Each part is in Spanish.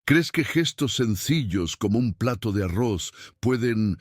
¿Crees que gestos sencillos como un plato de arroz pueden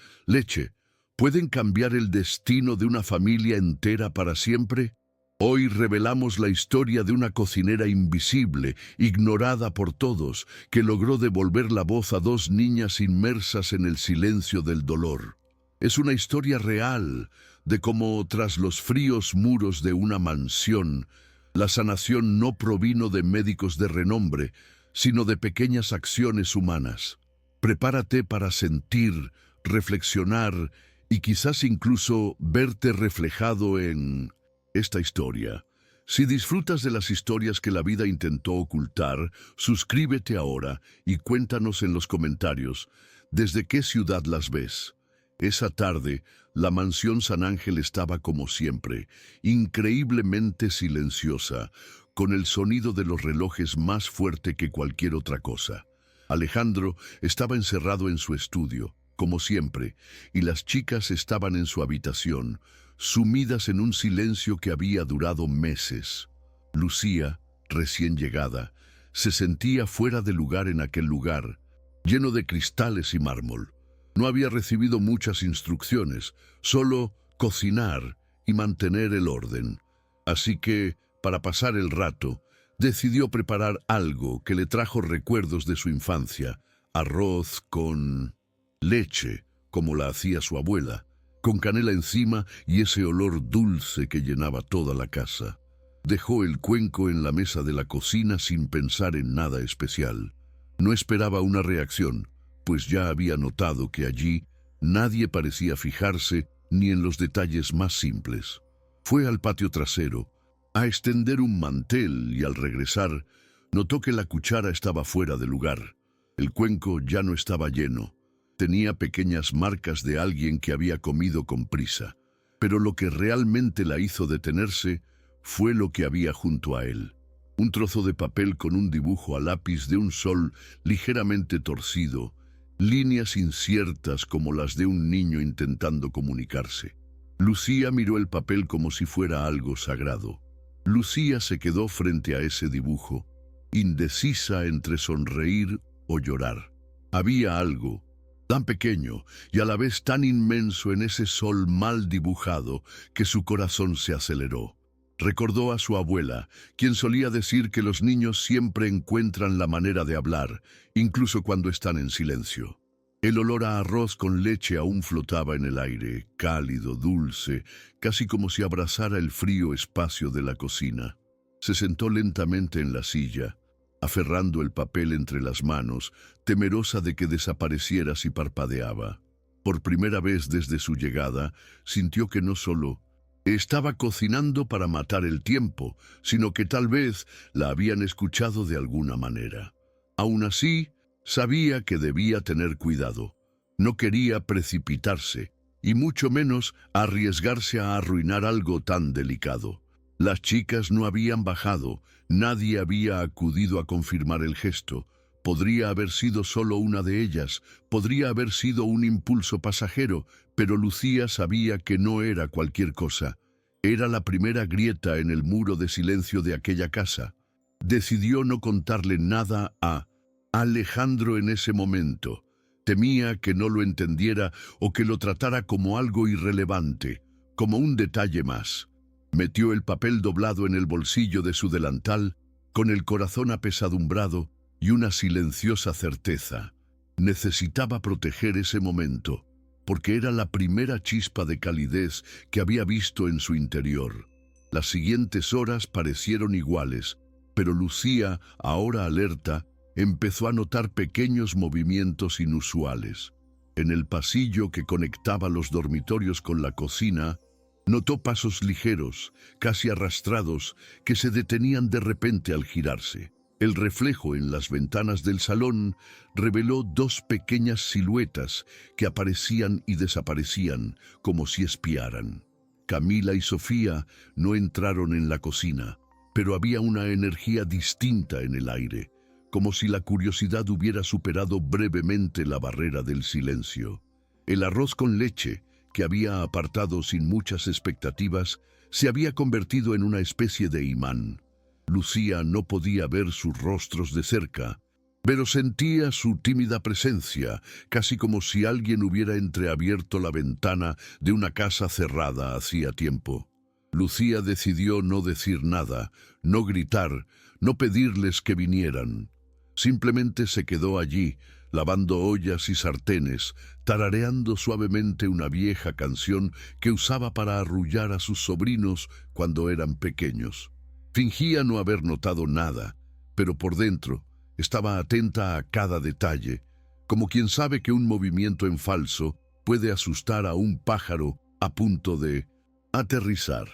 cambiar el destino de una familia entera para siempre? Hoy revelamos la historia de una cocinera invisible, ignorada por todos, que logró devolver la voz a dos niñas inmersas en el silencio del dolor. Es una historia real de cómo, tras los fríos muros de una mansión, la sanación no provino de médicos de renombre, sino de pequeñas acciones humanas. Prepárate para sentir, reflexionar y quizás incluso verte reflejado en esta historia. Si disfrutas de las historias que la vida intentó ocultar, suscríbete ahora y cuéntanos en los comentarios desde qué ciudad las ves. Esa tarde, la mansión San Ángel estaba como siempre, increíblemente silenciosa, con el sonido de los relojes más fuerte que cualquier otra cosa. Alejandro estaba encerrado en su estudio, como siempre, y las chicas estaban en su habitación, sumidas en un silencio que había durado meses. Lucía, recién llegada, se sentía fuera de lugar en aquel lugar, lleno de cristales y mármol. No había recibido muchas instrucciones, solo cocinar y mantener el orden. Así que, para pasar el rato, decidió preparar algo que le trajo recuerdos de su infancia: arroz con leche, como la hacía su abuela, con canela encima y ese olor dulce que llenaba toda la casa. Dejó el cuenco en la mesa de la cocina sin pensar en nada especial. No esperaba una reacción, pues ya había notado que allí nadie parecía fijarse ni en los detalles más simples. Fue al patio trasero a extender un mantel y al regresar notó que la cuchara estaba fuera de lugar. El cuenco ya no estaba lleno. Tenía pequeñas marcas de alguien que había comido con prisa. Pero lo que realmente la hizo detenerse fue lo que había junto a él. Un trozo de papel con un dibujo a lápiz de un sol ligeramente torcido, líneas inciertas como las de un niño intentando comunicarse. Lucía miró el papel como si fuera algo sagrado. Lucía se quedó frente a ese dibujo, indecisa entre sonreír o llorar. Había algo tan pequeño y a la vez tan inmenso en ese sol mal dibujado que su corazón se aceleró. Recordó a su abuela, quien solía decir que los niños siempre encuentran la manera de hablar, incluso cuando están en silencio. El olor a arroz con leche aún flotaba en el aire, cálido, dulce, casi como si abrazara el frío espacio de la cocina. Se sentó lentamente en la silla, aferrando el papel entre las manos, temerosa de que desapareciera si parpadeaba. Por primera vez desde su llegada, sintió que no solo estaba cocinando para matar el tiempo, sino que tal vez la habían escuchado de alguna manera. Aún así, sabía que debía tener cuidado. No quería precipitarse, y mucho menos arriesgarse a arruinar algo tan delicado. Las chicas no habían bajado, nadie había acudido a confirmar el gesto. Podría haber sido solo una de ellas, podría haber sido un impulso pasajero, pero Lucía sabía que no era cualquier cosa. Era la primera grieta en el muro de silencio de aquella casa. Decidió no contarle nada a Alejandro en ese momento. Temía que no lo entendiera o que lo tratara como algo irrelevante, como un detalle más. Metió el papel doblado en el bolsillo de su delantal, con el corazón apesadumbrado y una silenciosa certeza. Necesitaba proteger ese momento, porque era la primera chispa de calidez que había visto en su interior. Las siguientes horas parecieron iguales, pero Lucía, ahora alerta, empezó a notar pequeños movimientos inusuales. En el pasillo que conectaba los dormitorios con la cocina, notó pasos ligeros, casi arrastrados, que se detenían de repente al girarse. El reflejo en las ventanas del salón reveló dos pequeñas siluetas que aparecían y desaparecían, como si espiaran. Camila y Sofía no entraron en la cocina, pero había una energía distinta en el aire, como si la curiosidad hubiera superado brevemente la barrera del silencio. El arroz con leche, que había apartado sin muchas expectativas, se había convertido en una especie de imán. Lucía no podía ver sus rostros de cerca, pero sentía su tímida presencia, casi como si alguien hubiera entreabierto la ventana de una casa cerrada hacía tiempo. Lucía decidió no decir nada, no gritar, no pedirles que vinieran. Simplemente se quedó allí, lavando ollas y sartenes, tarareando suavemente una vieja canción que usaba para arrullar a sus sobrinos cuando eran pequeños. Fingía no haber notado nada, pero por dentro estaba atenta a cada detalle, como quien sabe que un movimiento en falso puede asustar a un pájaro a punto de aterrizar.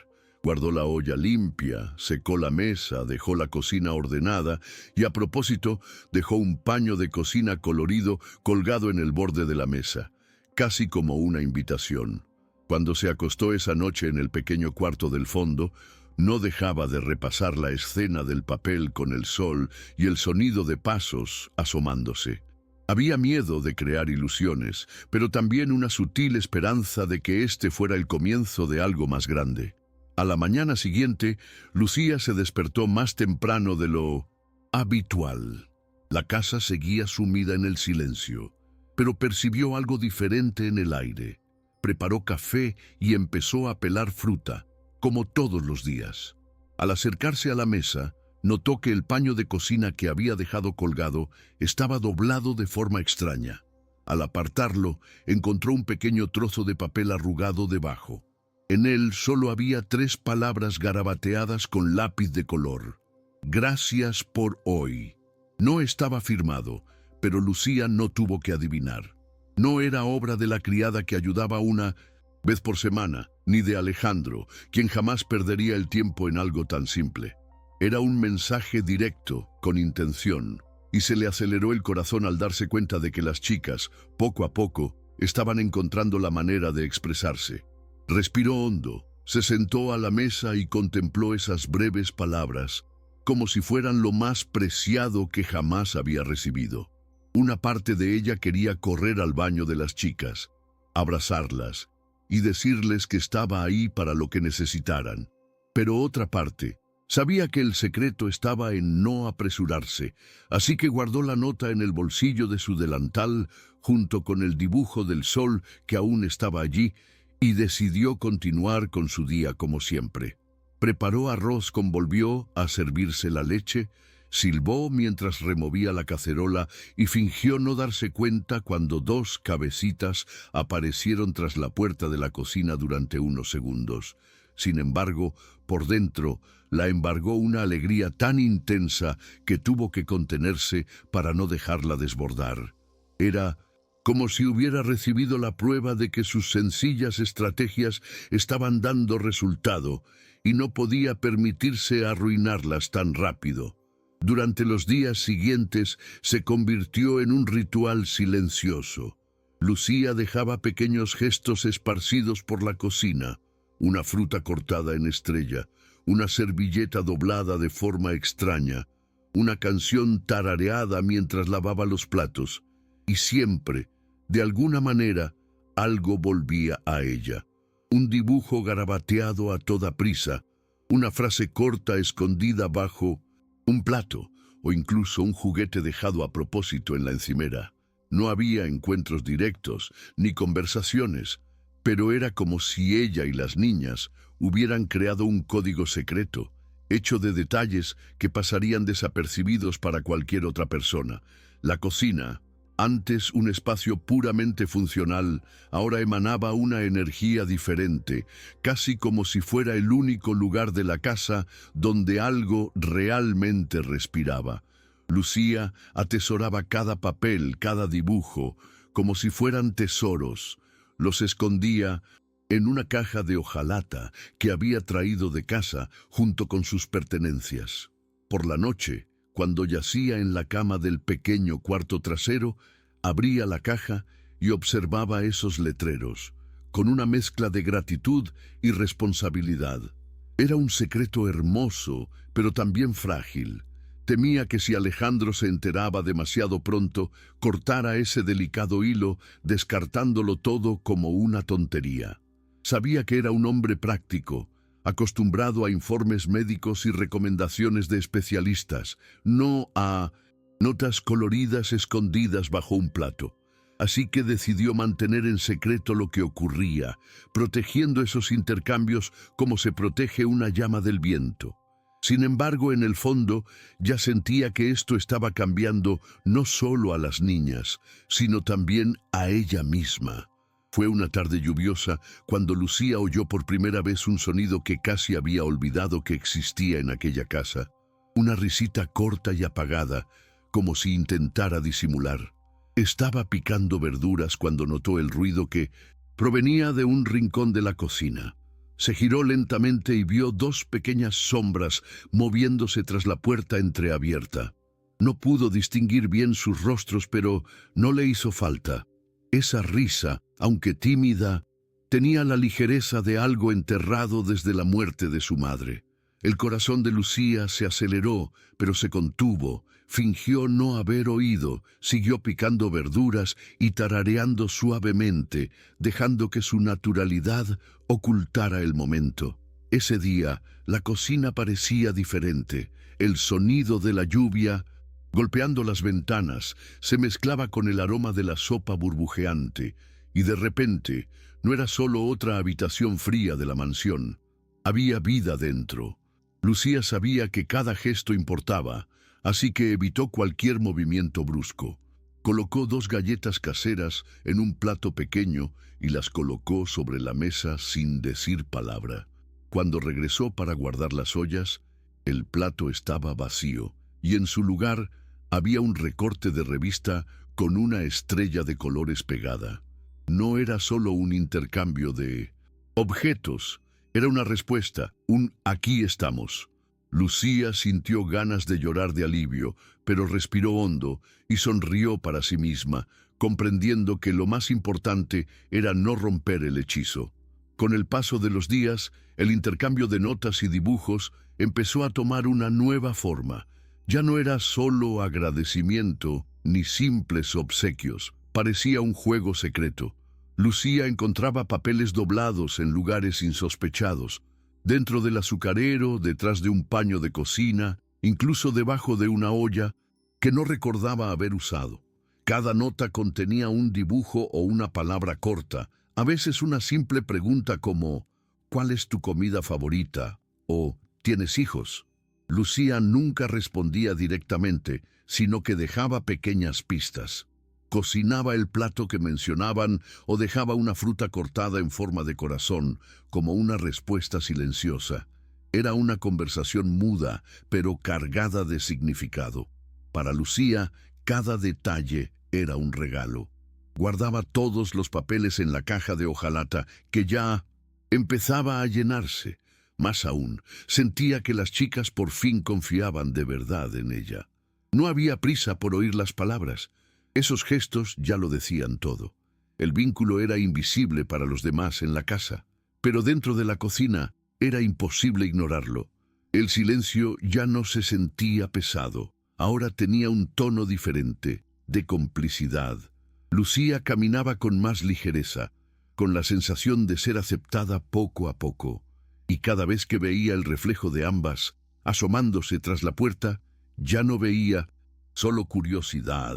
Guardó la olla limpia, secó la mesa, dejó la cocina ordenada y, a propósito, dejó un paño de cocina colorido colgado en el borde de la mesa, casi como una invitación. Cuando se acostó esa noche en el pequeño cuarto del fondo, no dejaba de repasar la escena del papel con el sol y el sonido de pasos asomándose. Había miedo de crear ilusiones, pero también una sutil esperanza de que este fuera el comienzo de algo más grande. A la mañana siguiente, Lucía se despertó más temprano de lo habitual. La casa seguía sumida en el silencio, pero percibió algo diferente en el aire. Preparó café y empezó a pelar fruta, como todos los días. Al acercarse a la mesa, notó que el paño de cocina que había dejado colgado estaba doblado de forma extraña. Al apartarlo, encontró un pequeño trozo de papel arrugado debajo. En él solo había 3 palabras garabateadas con lápiz de color. Gracias por hoy. No estaba firmado, pero Lucía no tuvo que adivinar. No era obra de la criada que ayudaba una vez por semana, ni de Alejandro, quien jamás perdería el tiempo en algo tan simple. Era un mensaje directo, con intención, y se le aceleró el corazón al darse cuenta de que las chicas, poco a poco, estaban encontrando la manera de expresarse. Respiró hondo, se sentó a la mesa y contempló esas breves palabras, como si fueran lo más preciado que jamás había recibido. Una parte de ella quería correr al baño de las chicas, abrazarlas y decirles que estaba ahí para lo que necesitaran. Pero otra parte sabía que el secreto estaba en no apresurarse, así que guardó la nota en el bolsillo de su delantal junto con el dibujo del sol que aún estaba allí, y decidió continuar con su día como siempre. Preparó arroz, volvió a servirse la leche, silbó mientras removía la cacerola y fingió no darse cuenta cuando 2 cabecitas aparecieron tras la puerta de la cocina durante unos segundos. Sin embargo, por dentro la embargó una alegría tan intensa que tuvo que contenerse para no dejarla desbordar. Era como si hubiera recibido la prueba de que sus sencillas estrategias estaban dando resultado y no podía permitirse arruinarlas tan rápido. Durante los días siguientes se convirtió en un ritual silencioso. Lucía dejaba pequeños gestos esparcidos por la cocina, una fruta cortada en estrella, una servilleta doblada de forma extraña, una canción tarareada mientras lavaba los platos, y siempre, de alguna manera, algo volvía a ella. Un dibujo garabateado a toda prisa, una frase corta escondida bajo un plato, o incluso un juguete dejado a propósito en la encimera. No había encuentros directos, ni conversaciones, pero era como si ella y las niñas hubieran creado un código secreto, hecho de detalles que pasarían desapercibidos para cualquier otra persona. La cocina, antes un espacio puramente funcional, ahora emanaba una energía diferente, casi como si fuera el único lugar de la casa donde algo realmente respiraba. Lucía atesoraba cada papel, cada dibujo, como si fueran tesoros. Los escondía en una caja de hojalata que había traído de casa junto con sus pertenencias. Por la noche, cuando yacía en la cama del pequeño cuarto trasero, abría la caja y observaba esos letreros, con una mezcla de gratitud y responsabilidad. Era un secreto hermoso, pero también frágil. Temía que si Alejandro se enteraba demasiado pronto, cortara ese delicado hilo, descartándolo todo como una tontería. Sabía que era un hombre práctico, acostumbrado a informes médicos y recomendaciones de especialistas, no a notas coloridas escondidas bajo un plato. Así que decidió mantener en secreto lo que ocurría, protegiendo esos intercambios como se protege una llama del viento. Sin embargo, en el fondo, ya sentía que esto estaba cambiando no solo a las niñas, sino también a ella misma. Fue una tarde lluviosa cuando Lucía oyó por primera vez un sonido que casi había olvidado que existía en aquella casa. Una risita corta y apagada, como si intentara disimular. Estaba picando verduras cuando notó el ruido que provenía de un rincón de la cocina. Se giró lentamente y vio dos pequeñas sombras moviéndose tras la puerta entreabierta. No pudo distinguir bien sus rostros, pero no le hizo falta. Esa risa, aunque tímida, tenía la ligereza de algo enterrado desde la muerte de su madre. El corazón de Lucía se aceleró, pero se contuvo. Fingió no haber oído, siguió picando verduras y tarareando suavemente, dejando que su naturalidad ocultara el momento. Ese día, la cocina parecía diferente. El sonido de la lluvia, golpeando las ventanas, se mezclaba con el aroma de la sopa burbujeante, y de repente, no era solo otra habitación fría de la mansión. Había vida dentro. Lucía sabía que cada gesto importaba, así que evitó cualquier movimiento brusco. Colocó 2 galletas caseras en un plato pequeño y las colocó sobre la mesa sin decir palabra. Cuando regresó para guardar las ollas, el plato estaba vacío y en su lugar había un recorte de revista con una estrella de colores pegada. No era solo un intercambio de objetos, era una respuesta, un aquí estamos. Lucía sintió ganas de llorar de alivio, pero respiró hondo y sonrió para sí misma, comprendiendo que lo más importante era no romper el hechizo. Con el paso de los días, el intercambio de notas y dibujos empezó a tomar una nueva forma. Ya no era solo agradecimiento ni simples obsequios, parecía un juego secreto. Lucía encontraba papeles doblados en lugares insospechados, dentro del azucarero, detrás de un paño de cocina, incluso debajo de una olla que no recordaba haber usado. Cada nota contenía un dibujo o una palabra corta, a veces una simple pregunta como ¿cuál es tu comida favorita? O ¿tienes hijos? Lucía nunca respondía directamente, sino que dejaba pequeñas pistas. Cocinaba el plato que mencionaban o dejaba una fruta cortada en forma de corazón, como una respuesta silenciosa. Era una conversación muda, pero cargada de significado. Para Lucía, cada detalle era un regalo. Guardaba todos los papeles en la caja de hojalata que ya empezaba a llenarse. Más aún, sentía que las chicas por fin confiaban de verdad en ella. No había prisa por oír las palabras. Esos gestos ya lo decían todo. El vínculo era invisible para los demás en la casa, pero dentro de la cocina era imposible ignorarlo. El silencio ya no se sentía pesado, ahora tenía un tono diferente, de complicidad. Lucía caminaba con más ligereza, con la sensación de ser aceptada poco a poco, y cada vez que veía el reflejo de ambas, asomándose tras la puerta, ya no veía solo curiosidad,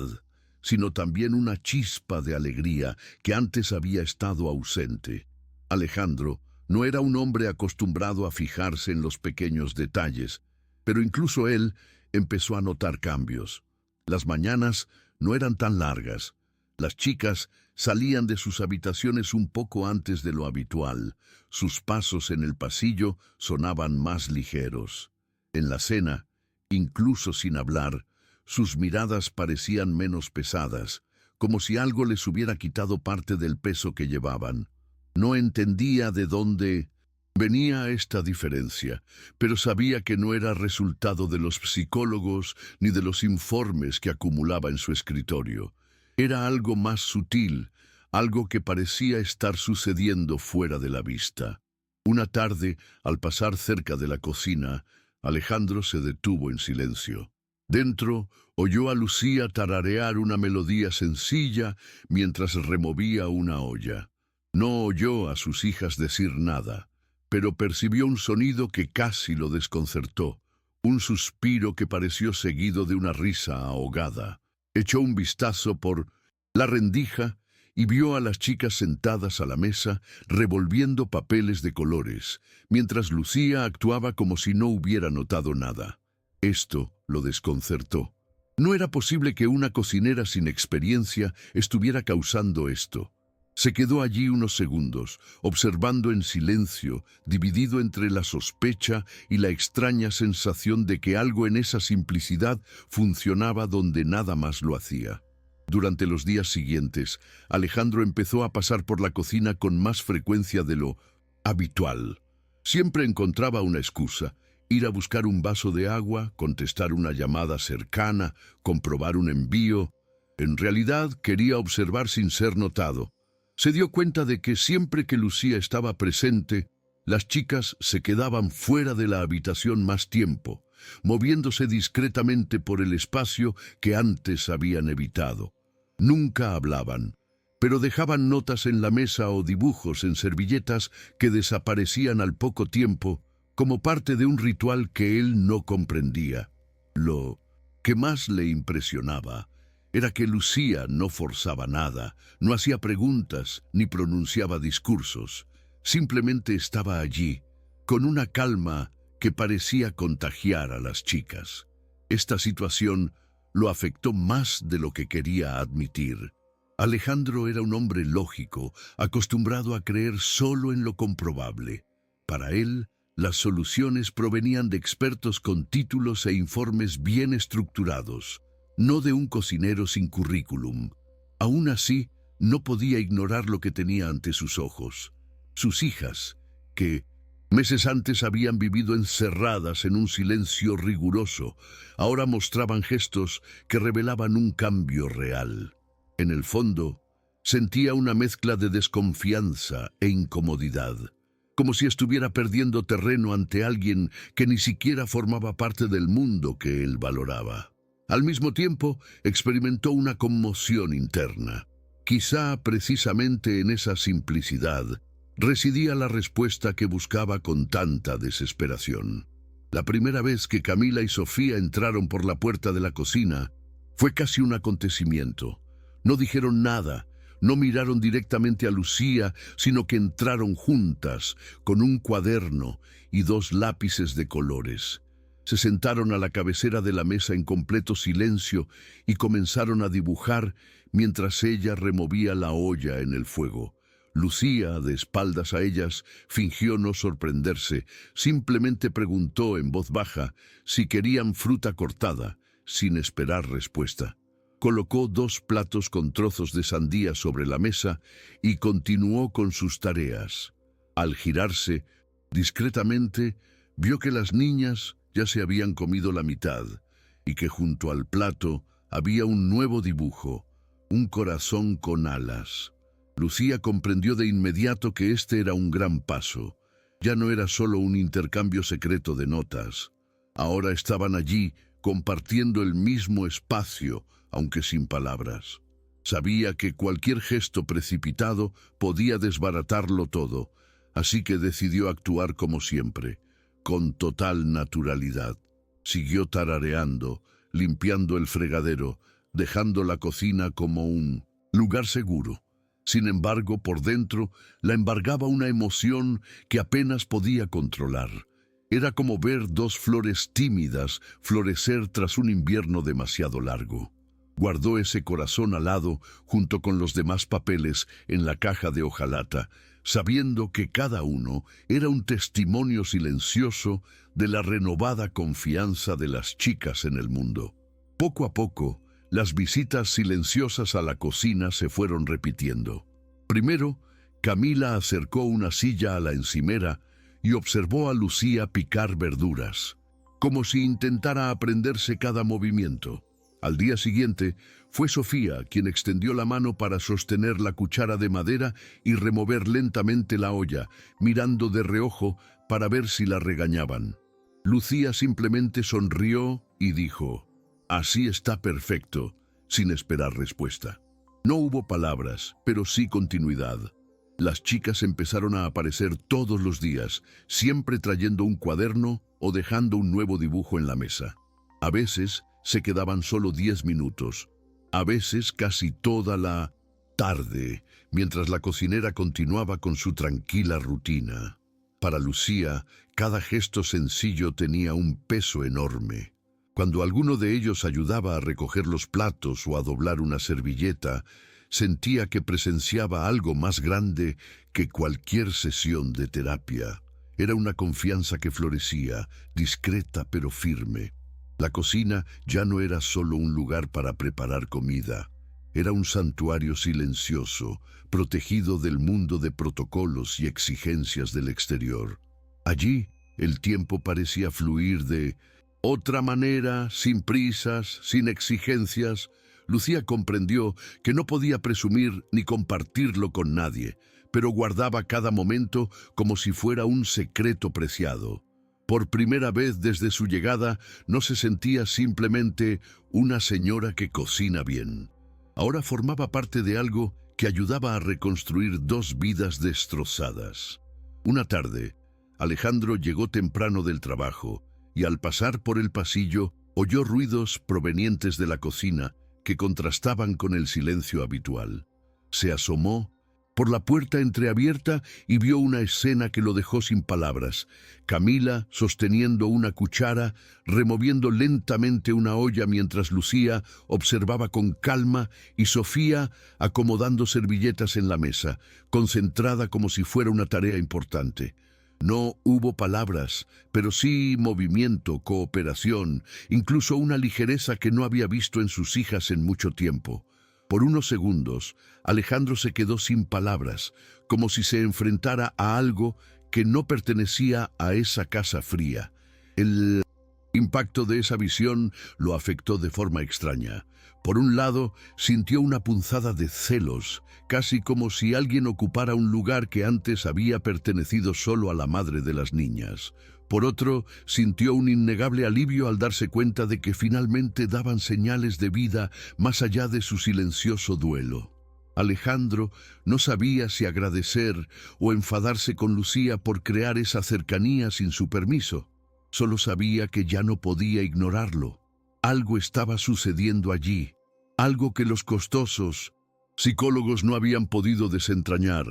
sino también una chispa de alegría que antes había estado ausente. Alejandro no era un hombre acostumbrado a fijarse en los pequeños detalles, pero incluso él empezó a notar cambios. Las mañanas no eran tan largas. Las chicas salían de sus habitaciones un poco antes de lo habitual. Sus pasos en el pasillo sonaban más ligeros. En la cena, incluso sin hablar, sus miradas parecían menos pesadas, como si algo les hubiera quitado parte del peso que llevaban. No entendía de dónde venía esta diferencia, pero sabía que no era resultado de los psicólogos ni de los informes que acumulaba en su escritorio. Era algo más sutil, algo que parecía estar sucediendo fuera de la vista. Una tarde, al pasar cerca de la cocina, Alejandro se detuvo en silencio. Dentro, oyó a Lucía tararear una melodía sencilla mientras removía una olla. No oyó a sus hijas decir nada, pero percibió un sonido que casi lo desconcertó, Un suspiro que pareció seguido de una risa ahogada. Echó un vistazo por la rendija y vio a las chicas sentadas a la mesa revolviendo papeles de colores, mientras Lucía actuaba como si no hubiera notado nada. Esto lo desconcertó. No era posible que una cocinera sin experiencia estuviera causando esto. Se quedó allí unos segundos, observando en silencio, dividido entre la sospecha y la extraña sensación de que algo en esa simplicidad funcionaba donde nada más lo hacía. Durante los días siguientes, Alejandro empezó a pasar por la cocina con más frecuencia de lo habitual. Siempre encontraba una excusa: ir a buscar un vaso de agua, contestar una llamada cercana, comprobar un envío. En realidad quería observar sin ser notado. Se dio cuenta de que siempre que Lucía estaba presente, las chicas se quedaban fuera de la habitación más tiempo, moviéndose discretamente por el espacio que antes habían evitado. Nunca hablaban, pero dejaban notas en la mesa o dibujos en servilletas que desaparecían al poco tiempo, como parte de un ritual que él no comprendía. Lo que más le impresionaba era que Lucía no forzaba nada, no hacía preguntas ni pronunciaba discursos. Simplemente estaba allí, con una calma que parecía contagiar a las chicas. Esta situación lo afectó más de lo que quería admitir. Alejandro era un hombre lógico, acostumbrado a creer solo en lo comprobable. Para él, las soluciones provenían de expertos con títulos e informes bien estructurados, no de un cocinero sin currículum. Aún así, no podía ignorar lo que tenía ante sus ojos. Sus hijas, que meses antes habían vivido encerradas en un silencio riguroso, ahora mostraban gestos que revelaban un cambio real. En el fondo, sentía una mezcla de desconfianza e incomodidad, como si estuviera perdiendo terreno ante alguien que ni siquiera formaba parte del mundo que él valoraba. Al mismo tiempo, experimentó una conmoción interna. Quizá precisamente en esa simplicidad residía la respuesta que buscaba con tanta desesperación. La primera vez que Camila y Sofía entraron por la puerta de la cocina, fue casi un acontecimiento. No dijeron nada, no miraron directamente a Lucía, sino que entraron juntas, con un cuaderno y 2 lápices de colores. Se sentaron a la cabecera de la mesa en completo silencio y comenzaron a dibujar mientras ella removía la olla en el fuego. Lucía, de espaldas a ellas, fingió no sorprenderse, simplemente preguntó en voz baja si querían fruta cortada, sin esperar respuesta. Colocó 2 platos con trozos de sandía sobre la mesa y continuó con sus tareas. Al girarse, discretamente, vio que las niñas ya se habían comido la mitad y que junto al plato había un nuevo dibujo, un corazón con alas. Lucía comprendió de inmediato que este era un gran paso. Ya no era solo un intercambio secreto de notas. Ahora estaban allí compartiendo el mismo espacio, aunque sin palabras. Sabía que cualquier gesto precipitado podía desbaratarlo todo, así que decidió actuar como siempre, con total naturalidad. Siguió tarareando, limpiando el fregadero, dejando la cocina como un lugar seguro. Sin embargo, por dentro la embargaba una emoción que apenas podía controlar. Era como ver 2 flores tímidas florecer tras un invierno demasiado largo. Guardó ese corazón alado junto con los demás papeles en la caja de hojalata, sabiendo que cada uno era un testimonio silencioso de la renovada confianza de las chicas en el mundo. Poco a poco, las visitas silenciosas a la cocina se fueron repitiendo. Primero, Camila acercó una silla a la encimera y observó a Lucía picar verduras, como si intentara aprenderse cada movimiento. Al día siguiente, fue Sofía quien extendió la mano para sostener la cuchara de madera y remover lentamente la olla, mirando de reojo para ver si la regañaban. Lucía simplemente sonrió y dijo: «Así está perfecto», sin esperar respuesta. No hubo palabras, pero sí continuidad. Las chicas empezaron a aparecer todos los días, siempre trayendo un cuaderno o dejando un nuevo dibujo en la mesa. A veces se quedaban solo 10 minutos, a veces casi toda la tarde, mientras la cocinera continuaba con su tranquila rutina. Para Lucía, cada gesto sencillo tenía un peso enorme. Cuando alguno de ellos ayudaba a recoger los platos o a doblar una servilleta, sentía que presenciaba algo más grande que cualquier sesión de terapia. Era una confianza que florecía, discreta pero firme. La cocina ya no era solo un lugar para preparar comida. Era un santuario silencioso, protegido del mundo de protocolos y exigencias del exterior. Allí, el tiempo parecía fluir de otra manera, sin prisas, sin exigencias. Lucía comprendió que no podía presumir ni compartirlo con nadie, pero guardaba cada momento como si fuera un secreto preciado. Por primera vez desde su llegada, no se sentía simplemente una señora que cocina bien. Ahora formaba parte de algo que ayudaba a reconstruir dos vidas destrozadas. Una tarde, Alejandro llegó temprano del trabajo y al pasar por el pasillo oyó ruidos provenientes de la cocina que contrastaban con el silencio habitual. Se asomó por la puerta entreabierta y vio una escena que lo dejó sin palabras. Camila, sosteniendo una cuchara, removiendo lentamente una olla mientras Lucía observaba con calma y Sofía acomodando servilletas en la mesa, concentrada como si fuera una tarea importante. No hubo palabras, pero sí movimiento, cooperación, incluso una ligereza que no había visto en sus hijas en mucho tiempo. Por unos segundos, Alejandro se quedó sin palabras, como si se enfrentara a algo que no pertenecía a esa casa fría. El impacto de esa visión lo afectó de forma extraña. Por un lado, sintió una punzada de celos, casi como si alguien ocupara un lugar que antes había pertenecido solo a la madre de las niñas. Por otro, sintió un innegable alivio al darse cuenta de que finalmente daban señales de vida más allá de su silencioso duelo. Alejandro no sabía si agradecer o enfadarse con Lucía por crear esa cercanía sin su permiso. Solo sabía que ya no podía ignorarlo. Algo estaba sucediendo allí, algo que los costosos psicólogos no habían podido desentrañar.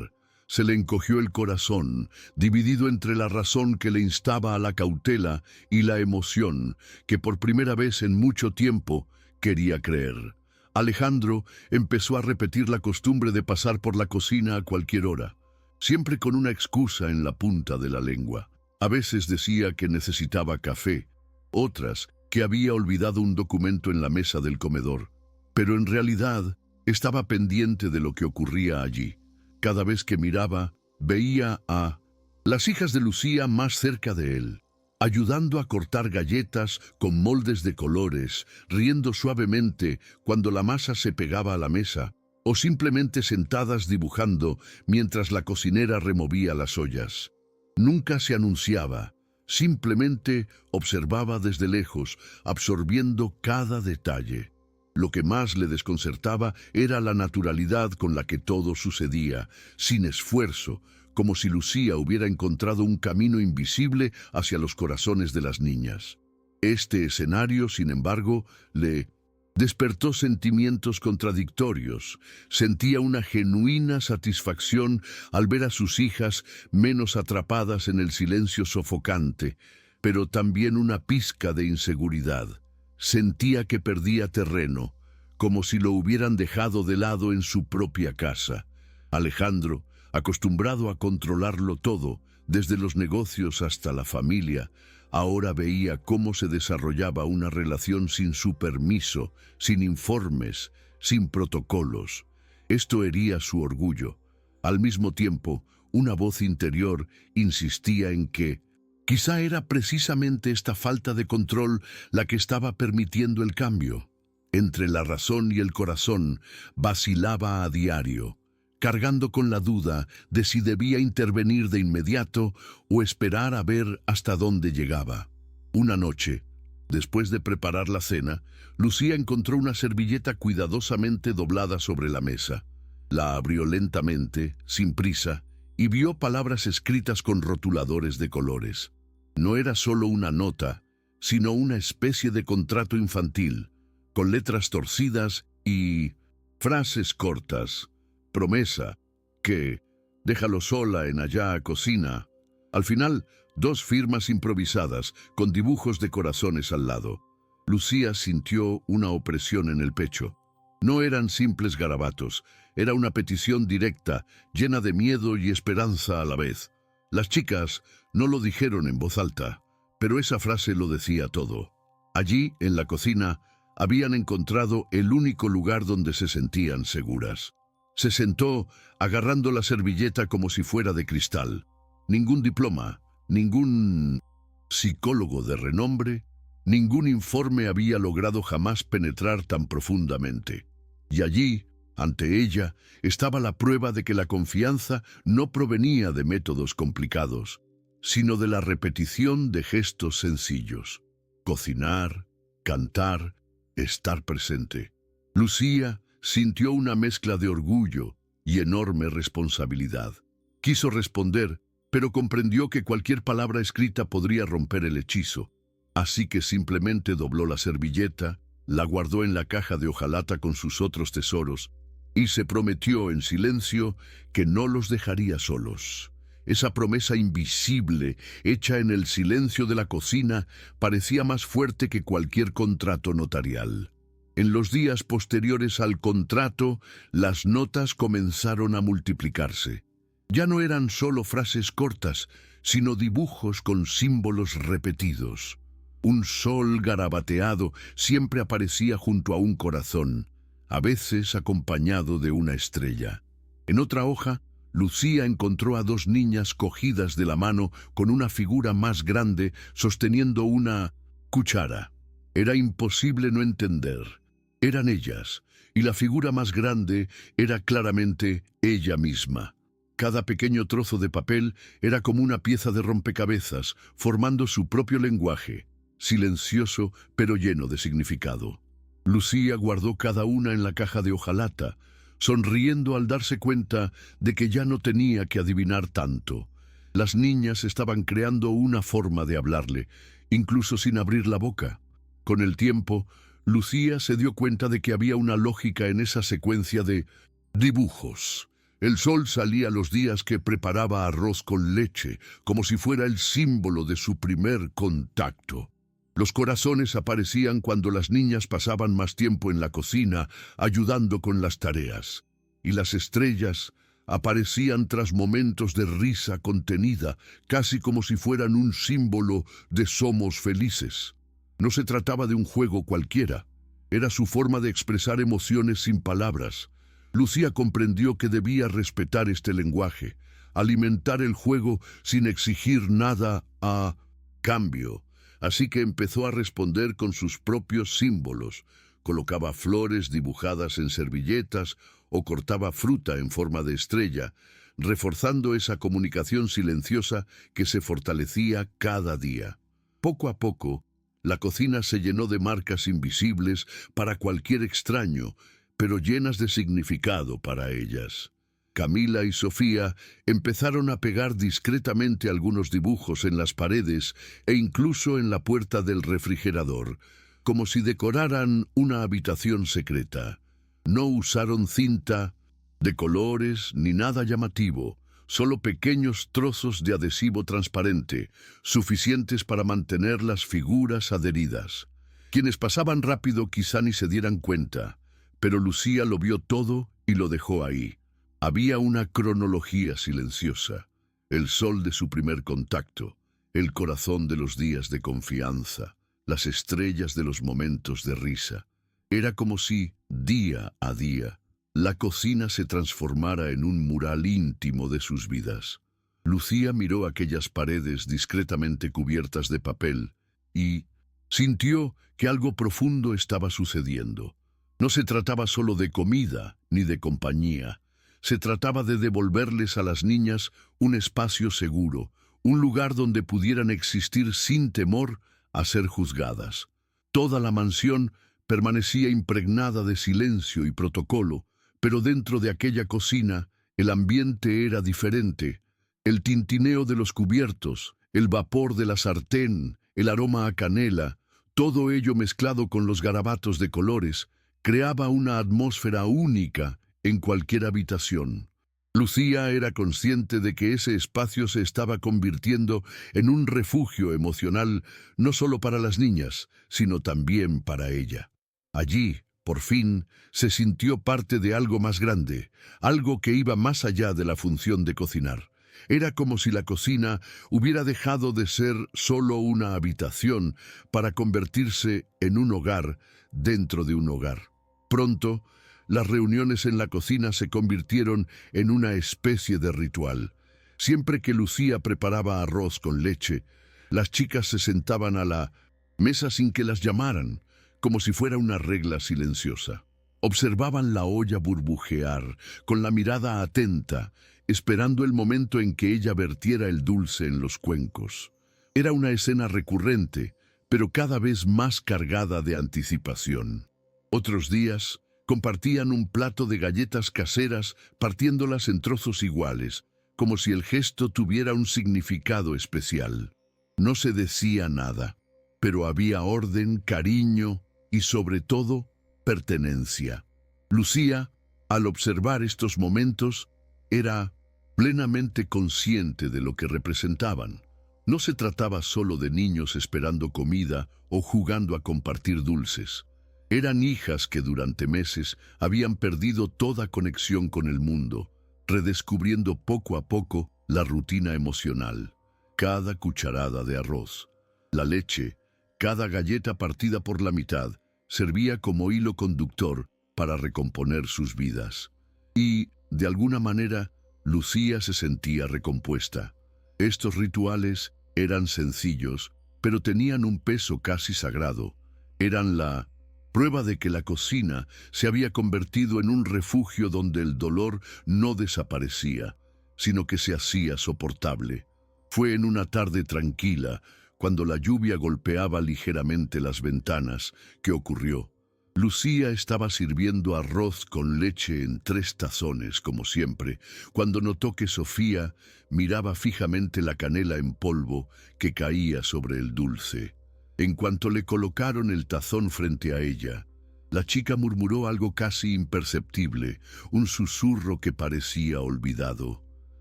Se le encogió el corazón, dividido entre la razón que le instaba a la cautela y la emoción que por primera vez en mucho tiempo quería creer. Alejandro empezó a repetir la costumbre de pasar por la cocina a cualquier hora, siempre con una excusa en la punta de la lengua. A veces decía que necesitaba café, otras que había olvidado un documento en la mesa del comedor, pero en realidad estaba pendiente de lo que ocurría allí. Cada vez que miraba, veía a las hijas de Lucía más cerca de él, ayudando a cortar galletas con moldes de colores, riendo suavemente cuando la masa se pegaba a la mesa, o simplemente sentadas dibujando mientras la cocinera removía las ollas. Nunca se anunciaba, simplemente observaba desde lejos, absorbiendo cada detalle. Lo que más le desconcertaba era la naturalidad con la que todo sucedía, sin esfuerzo, como si Lucía hubiera encontrado un camino invisible hacia los corazones de las niñas. Este escenario, sin embargo, le despertó sentimientos contradictorios. Sentía una genuina satisfacción al ver a sus hijas menos atrapadas en el silencio sofocante, pero también una pizca de inseguridad. Sentía que perdía terreno, como si lo hubieran dejado de lado en su propia casa. Alejandro, acostumbrado a controlarlo todo, desde los negocios hasta la familia, ahora veía cómo se desarrollaba una relación sin su permiso, sin informes, sin protocolos. Esto hería su orgullo. Al mismo tiempo, una voz interior insistía en que quizá era precisamente esta falta de control la que estaba permitiendo el cambio. Entre la razón y el corazón vacilaba a diario, cargando con la duda de si debía intervenir de inmediato o esperar a ver hasta dónde llegaba. Una noche, después de preparar la cena, Lucía encontró una servilleta cuidadosamente doblada sobre la mesa. La abrió lentamente, sin prisa, y vio palabras escritas con rotuladores de colores. No era solo una nota, sino una especie de contrato infantil, con letras torcidas y frases cortas. Promesa, que, déjalo sola en allá cocina. Al final, dos firmas improvisadas, con dibujos de corazones al lado. Lucía sintió una opresión en el pecho. No eran simples garabatos, era una petición directa, llena de miedo y esperanza a la vez. Las chicas no lo dijeron en voz alta, pero esa frase lo decía todo. Allí, en la cocina, habían encontrado el único lugar donde se sentían seguras. Se sentó agarrando la servilleta como si fuera de cristal. Ningún diploma, ningún psicólogo de renombre, ningún informe había logrado jamás penetrar tan profundamente. Y allí, ante ella, estaba la prueba de que la confianza no provenía de métodos complicados, sino de la repetición de gestos sencillos. Cocinar, cantar, estar presente. Lucía sintió una mezcla de orgullo y enorme responsabilidad. Quiso responder, pero comprendió que cualquier palabra escrita podría romper el hechizo. Así que simplemente dobló la servilleta, la guardó en la caja de hojalata con sus otros tesoros y se prometió en silencio que no los dejaría solos. Esa promesa invisible, hecha en el silencio de la cocina, parecía más fuerte que cualquier contrato notarial. En los días posteriores al contrato, las notas comenzaron a multiplicarse. Ya no eran solo frases cortas, sino dibujos con símbolos repetidos. Un sol garabateado siempre aparecía junto a un corazón, a veces acompañado de una estrella. En otra hoja, Lucía encontró a dos niñas cogidas de la mano con una figura más grande sosteniendo una cuchara. Era imposible no entender. Eran ellas, y la figura más grande era claramente ella misma. Cada pequeño trozo de papel era como una pieza de rompecabezas, formando su propio lenguaje, silencioso pero lleno de significado. Lucía guardó cada una en la caja de hojalata, sonriendo al darse cuenta de que ya no tenía que adivinar tanto. Las niñas estaban creando una forma de hablarle, incluso sin abrir la boca. Con el tiempo, Lucía se dio cuenta de que había una lógica en esa secuencia de dibujos. El sol salía los días que preparaba arroz con leche, como si fuera el símbolo de su primer contacto. Los corazones aparecían cuando las niñas pasaban más tiempo en la cocina, ayudando con las tareas. Y las estrellas aparecían tras momentos de risa contenida, casi como si fueran un símbolo de somos felices. No se trataba de un juego cualquiera. Era su forma de expresar emociones sin palabras. Lucía comprendió que debía respetar este lenguaje, alimentar el juego sin exigir nada a cambio. Así que empezó a responder con sus propios símbolos. Colocaba flores dibujadas en servilletas o cortaba fruta en forma de estrella, reforzando esa comunicación silenciosa que se fortalecía cada día. Poco a poco, la cocina se llenó de marcas invisibles para cualquier extraño, pero llenas de significado para ellas. Camila y Sofía empezaron a pegar discretamente algunos dibujos en las paredes e incluso en la puerta del refrigerador, como si decoraran una habitación secreta. No usaron cinta de colores ni nada llamativo, solo pequeños trozos de adhesivo transparente, suficientes para mantener las figuras adheridas. Quienes pasaban rápido quizá ni se dieran cuenta, pero Lucía lo vio todo y lo dejó ahí. Había una cronología silenciosa, el sol de su primer contacto, el corazón de los días de confianza, las estrellas de los momentos de risa. Era como si, día a día, la cocina se transformara en un mural íntimo de sus vidas. Lucía miró aquellas paredes discretamente cubiertas de papel y sintió que algo profundo estaba sucediendo. No se trataba solo de comida ni de compañía. Se trataba de devolverles a las niñas un espacio seguro, un lugar donde pudieran existir sin temor a ser juzgadas. Toda la mansión permanecía impregnada de silencio y protocolo, pero dentro de aquella cocina el ambiente era diferente. El tintineo de los cubiertos, El vapor de la sartén, el aroma a canela, todo ello mezclado con los garabatos de colores, creaba una atmósfera única en cualquier habitación. Lucía era consciente de que ese espacio se estaba convirtiendo en un refugio emocional no solo para las niñas, sino también para ella. Allí, por fin, se sintió parte de algo más grande, algo que iba más allá de la función de cocinar. Era como si la cocina hubiera dejado de ser solo una habitación para convertirse en un hogar dentro de un hogar. Pronto, las reuniones en la cocina se convirtieron en una especie de ritual. Siempre que Lucía preparaba arroz con leche, las chicas se sentaban a la mesa sin que las llamaran, como si fuera una regla silenciosa. Observaban la olla burbujear, con la mirada atenta, esperando el momento en que ella vertiera el dulce en los cuencos. Era una escena recurrente, pero cada vez más cargada de anticipación. Otros días, compartían un plato de galletas caseras partiéndolas en trozos iguales, como si el gesto tuviera un significado especial. No se decía nada, pero había orden, cariño y, sobre todo, pertenencia. Lucía, al observar estos momentos, era plenamente consciente de lo que representaban. No se trataba solo de niños esperando comida o jugando a compartir dulces. Eran hijas que durante meses habían perdido toda conexión con el mundo, redescubriendo poco a poco la rutina emocional. Cada cucharada de arroz, la leche, cada galleta partida por la mitad, servía como hilo conductor para recomponer sus vidas. Y, de alguna manera, Lucía se sentía recompuesta. Estos rituales eran sencillos, pero tenían un peso casi sagrado. Eran la prueba de que la cocina se había convertido en un refugio donde el dolor no desaparecía, sino que se hacía soportable. Fue en una tarde tranquila, cuando la lluvia golpeaba ligeramente las ventanas, que ocurrió. Lucía estaba sirviendo arroz con leche en 3 tazones, como siempre, cuando notó que Sofía miraba fijamente la canela en polvo que caía sobre el dulce. En cuanto le colocaron el tazón frente a ella, la chica murmuró algo casi imperceptible, un susurro que parecía olvidado.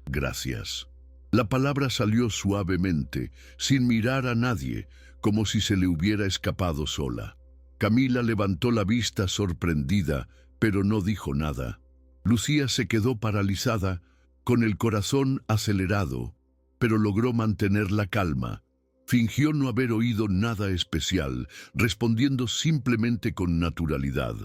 «Gracias». La palabra salió suavemente, sin mirar a nadie, como si se le hubiera escapado sola. Camila levantó la vista sorprendida, pero no dijo nada. Lucía se quedó paralizada, con el corazón acelerado, pero logró mantener la calma. Fingió no haber oído nada especial, respondiendo simplemente con naturalidad.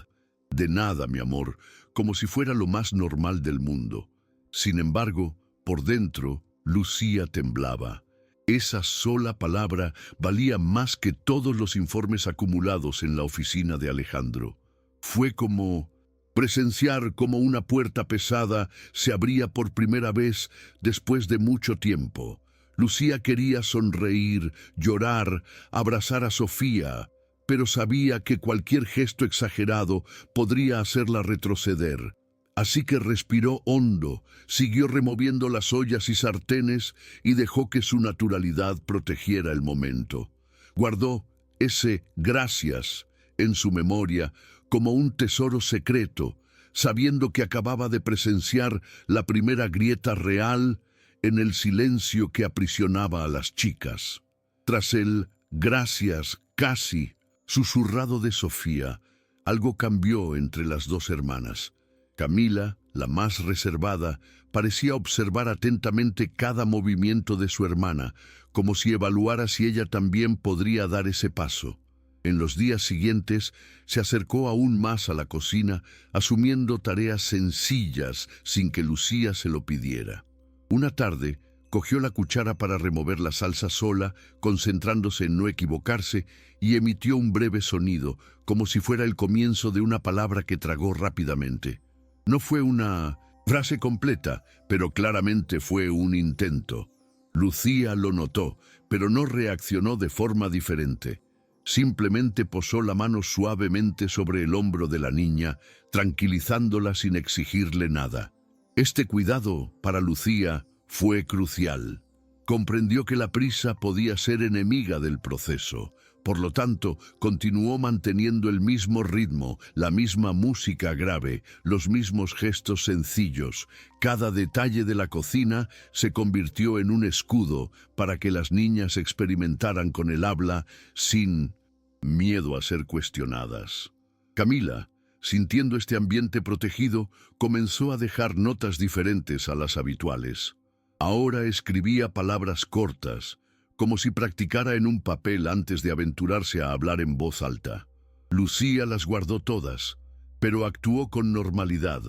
«De nada, mi amor», como si fuera lo más normal del mundo. Sin embargo, por dentro, Lucía temblaba. Esa sola palabra valía más que todos los informes acumulados en la oficina de Alejandro. Fue como presenciar cómo una puerta pesada se abría por primera vez después de mucho tiempo. Lucía quería sonreír, llorar, abrazar a Sofía, pero sabía que cualquier gesto exagerado podría hacerla retroceder. Así que respiró hondo, siguió removiendo las ollas y sartenes y dejó que su naturalidad protegiera el momento. Guardó ese «gracias» en su memoria como un tesoro secreto, sabiendo que acababa de presenciar la primera grieta real en el silencio que aprisionaba a las chicas. Tras el «gracias» casi susurrado de Sofía, algo cambió entre las dos hermanas. Camila, la más reservada, parecía observar atentamente cada movimiento de su hermana, como si evaluara si ella también podría dar ese paso. En los días siguientes, se acercó aún más a la cocina, asumiendo tareas sencillas sin que Lucía se lo pidiera. Una tarde, cogió la cuchara para remover la salsa sola, concentrándose en no equivocarse, y emitió un breve sonido, como si fuera el comienzo de una palabra que tragó rápidamente. No fue una frase completa, pero claramente fue un intento. Lucía lo notó, pero no reaccionó de forma diferente. Simplemente posó la mano suavemente sobre el hombro de la niña, tranquilizándola sin exigirle nada. Este cuidado, para Lucía, fue crucial. Comprendió que la prisa podía ser enemiga del proceso. Por lo tanto, continuó manteniendo el mismo ritmo, la misma música grave, los mismos gestos sencillos. Cada detalle de la cocina se convirtió en un escudo para que las niñas experimentaran con el habla sin miedo a ser cuestionadas. Camila, sintiendo este ambiente protegido, comenzó a dejar notas diferentes a las habituales. Ahora escribía palabras cortas, como si practicara en un papel antes de aventurarse a hablar en voz alta. Lucía las guardó todas, pero actuó con normalidad,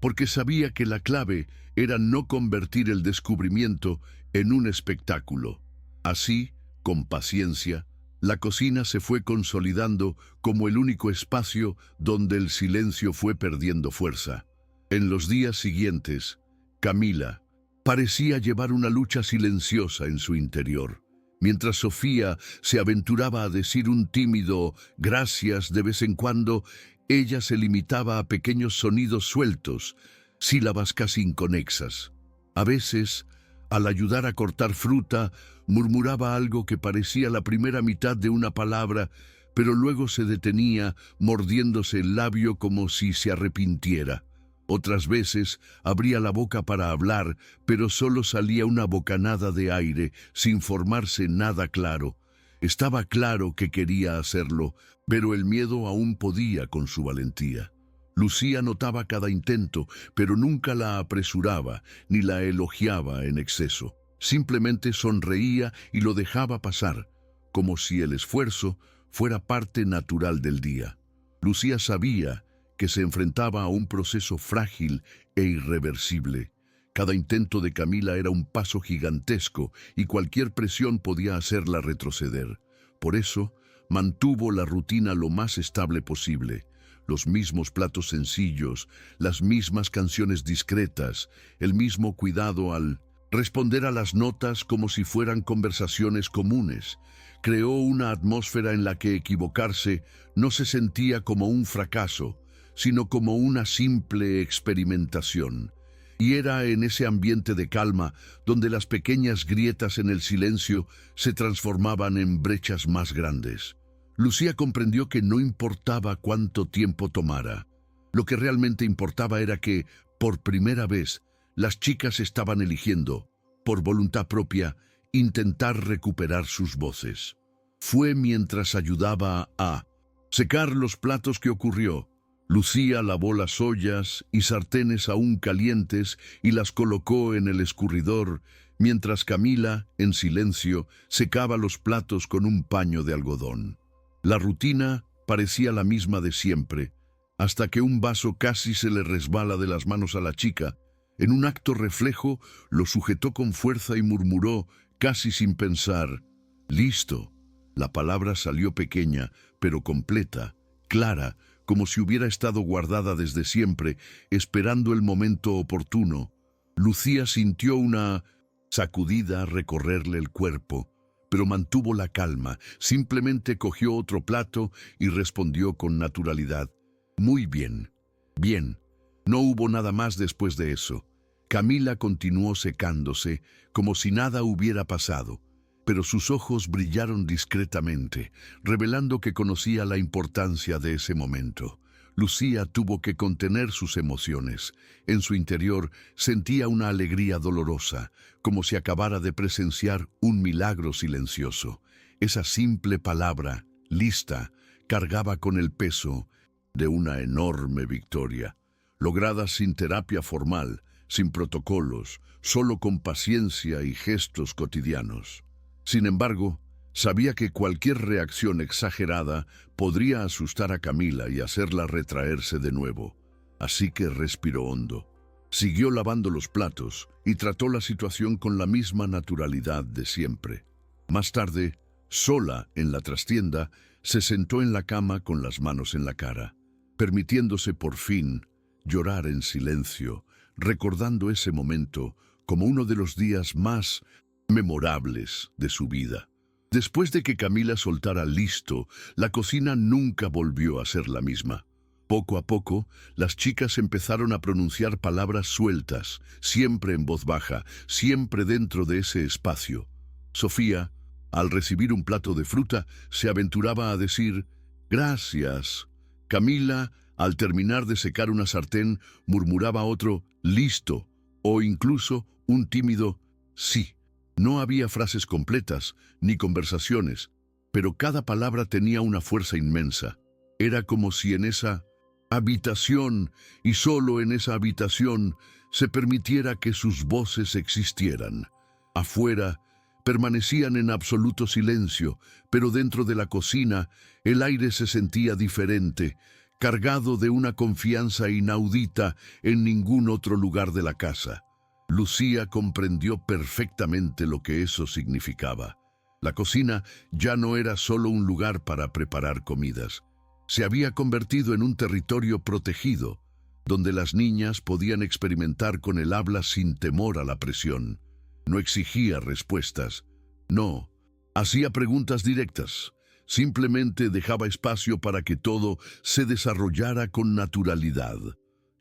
porque sabía que la clave era no convertir el descubrimiento en un espectáculo. Así, con paciencia, la cocina se fue consolidando como el único espacio donde el silencio fue perdiendo fuerza. En los días siguientes, Camila parecía llevar una lucha silenciosa en su interior. Mientras Sofía se aventuraba a decir un tímido gracias de vez en cuando, ella se limitaba a pequeños sonidos sueltos, sílabas casi inconexas. A veces, al ayudar a cortar fruta, murmuraba algo que parecía la primera mitad de una palabra, pero luego se detenía, mordiéndose el labio como si se arrepintiera. Otras veces abría la boca para hablar, pero solo salía una bocanada de aire, sin formarse nada claro. Estaba claro que quería hacerlo, pero el miedo aún podía con su valentía. Lucía notaba cada intento, pero nunca la apresuraba, ni la elogiaba en exceso. Simplemente sonreía y lo dejaba pasar, como si el esfuerzo fuera parte natural del día. Lucía sabía que se enfrentaba a un proceso frágil e irreversible. Cada intento de Camila era un paso gigantesco y cualquier presión podía hacerla retroceder. Por eso, mantuvo la rutina lo más estable posible. Los mismos platos sencillos, las mismas canciones discretas, el mismo cuidado al responder a las notas como si fueran conversaciones comunes. Creó una atmósfera en la que equivocarse no se sentía como un fracaso, sino como una simple experimentación. Y era en ese ambiente de calma donde las pequeñas grietas en el silencio se transformaban en brechas más grandes. Lucía comprendió que no importaba cuánto tiempo tomara. Lo que realmente importaba era que, por primera vez, las chicas estaban eligiendo, por voluntad propia, intentar recuperar sus voces. Fue mientras ayudaba a secar los platos que ocurrió. Lucía lavó las ollas y sartenes aún calientes y las colocó en el escurridor, mientras Camila, en silencio, secaba los platos con un paño de algodón. La rutina parecía la misma de siempre, hasta que un vaso casi se le resbala de las manos a la chica. En un acto reflejo, lo sujetó con fuerza y murmuró, casi sin pensar, «Listo». La palabra salió pequeña, pero completa, clara, como si hubiera estado guardada desde siempre, esperando el momento oportuno. Lucía sintió una sacudida recorrerle el cuerpo, pero mantuvo la calma, simplemente cogió otro plato y respondió con naturalidad. «Muy bien, bien». No hubo nada más después de eso. Camila continuó secándose, como si nada hubiera pasado, pero sus ojos brillaron discretamente, revelando que conocía la importancia de ese momento. Lucía tuvo que contener sus emociones. En su interior sentía una alegría dolorosa, como si acabara de presenciar un milagro silencioso. Esa simple palabra, lista, cargaba con el peso de una enorme victoria, lograda sin terapia formal, sin protocolos, solo con paciencia y gestos cotidianos. Sin embargo, sabía que cualquier reacción exagerada podría asustar a Camila y hacerla retraerse de nuevo. Así que respiró hondo. Siguió lavando los platos y trató la situación con la misma naturalidad de siempre. Más tarde, sola en la trastienda, se sentó en la cama con las manos en la cara, permitiéndose por fin llorar en silencio, recordando ese momento como uno de los días más memorables de su vida. Después de que Camila soltara listo, la cocina nunca volvió a ser la misma. Poco a poco, las chicas empezaron a pronunciar palabras sueltas, siempre en voz baja, siempre dentro de ese espacio. Sofía, al recibir un plato de fruta, se aventuraba a decir «Gracias». Camila, al terminar de secar una sartén, murmuraba otro «Listo» o incluso un tímido «Sí». No había frases completas, ni conversaciones, pero cada palabra tenía una fuerza inmensa. Era como si en esa habitación, y solo en esa habitación, se permitiera que sus voces existieran. Afuera, permanecían en absoluto silencio, pero dentro de la cocina, el aire se sentía diferente, cargado de una confianza inaudita en ningún otro lugar de la casa. Lucía comprendió perfectamente lo que eso significaba. La cocina ya no era solo un lugar para preparar comidas. Se había convertido en un territorio protegido, donde las niñas podían experimentar con el habla sin temor a la presión. No exigía respuestas. No, hacía preguntas directas. Simplemente dejaba espacio para que todo se desarrollara con naturalidad.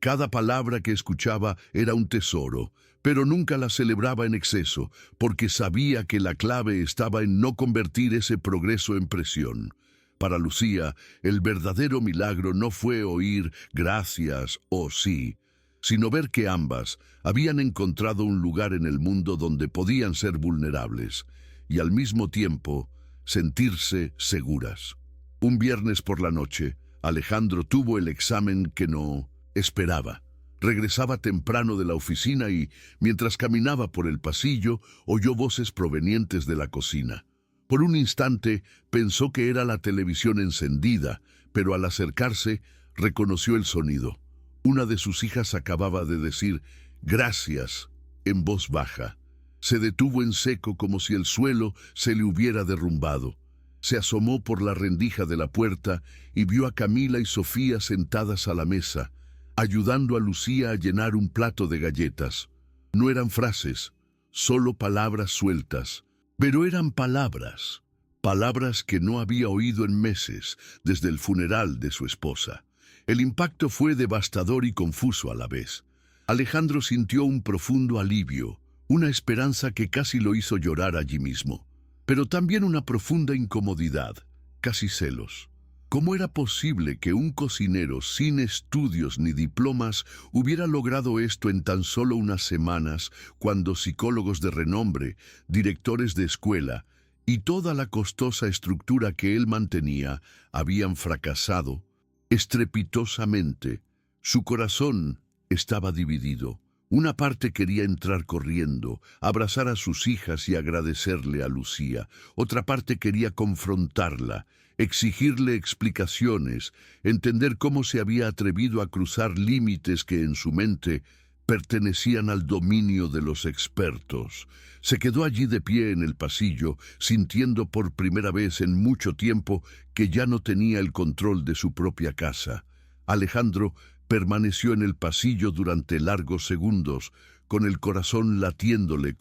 Cada palabra que escuchaba era un tesoro, pero nunca la celebraba en exceso, porque sabía que la clave estaba en no convertir ese progreso en presión. Para Lucía, el verdadero milagro no fue oír gracias o sí, sino ver que ambas habían encontrado un lugar en el mundo donde podían ser vulnerables y al mismo tiempo sentirse seguras. Un viernes por la noche, Alejandro tuvo el examen que no esperaba. Regresaba temprano de la oficina y, mientras caminaba por el pasillo, oyó voces provenientes de la cocina. Por un instante pensó que era la televisión encendida, pero al acercarse reconoció el sonido. Una de sus hijas acababa de decir «gracias» en voz baja. Se detuvo en seco como si el suelo se le hubiera derrumbado. Se asomó por la rendija de la puerta y vio a Camila y Sofía sentadas a la mesa, ayudando a Lucía a llenar un plato de galletas. No eran frases, solo palabras sueltas. Pero eran palabras, palabras que no había oído en meses, desde el funeral de su esposa. El impacto fue devastador y confuso a la vez. Alejandro sintió un profundo alivio, una esperanza que casi lo hizo llorar allí mismo, pero también una profunda incomodidad, casi celos. ¿Cómo era posible que un cocinero sin estudios ni diplomas hubiera logrado esto en tan solo unas semanas, cuando psicólogos de renombre, directores de escuela y toda la costosa estructura que él mantenía habían fracasado estrepitosamente? Su corazón estaba dividido. Una parte quería entrar corriendo, abrazar a sus hijas y agradecerle a Lucía. Otra parte quería confrontarla, exigirle explicaciones, entender cómo se había atrevido a cruzar límites que en su mente pertenecían al dominio de los expertos. Se quedó allí de pie en el pasillo, sintiendo por primera vez en mucho tiempo que ya no tenía el control de su propia casa. Alejandro permaneció en el pasillo durante largos segundos, con el corazón latiéndole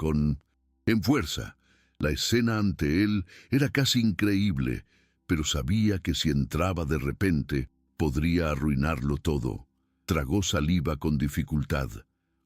en fuerza. La escena ante él era casi increíble, pero sabía que si entraba de repente, podría arruinarlo todo. Tragó saliva con dificultad,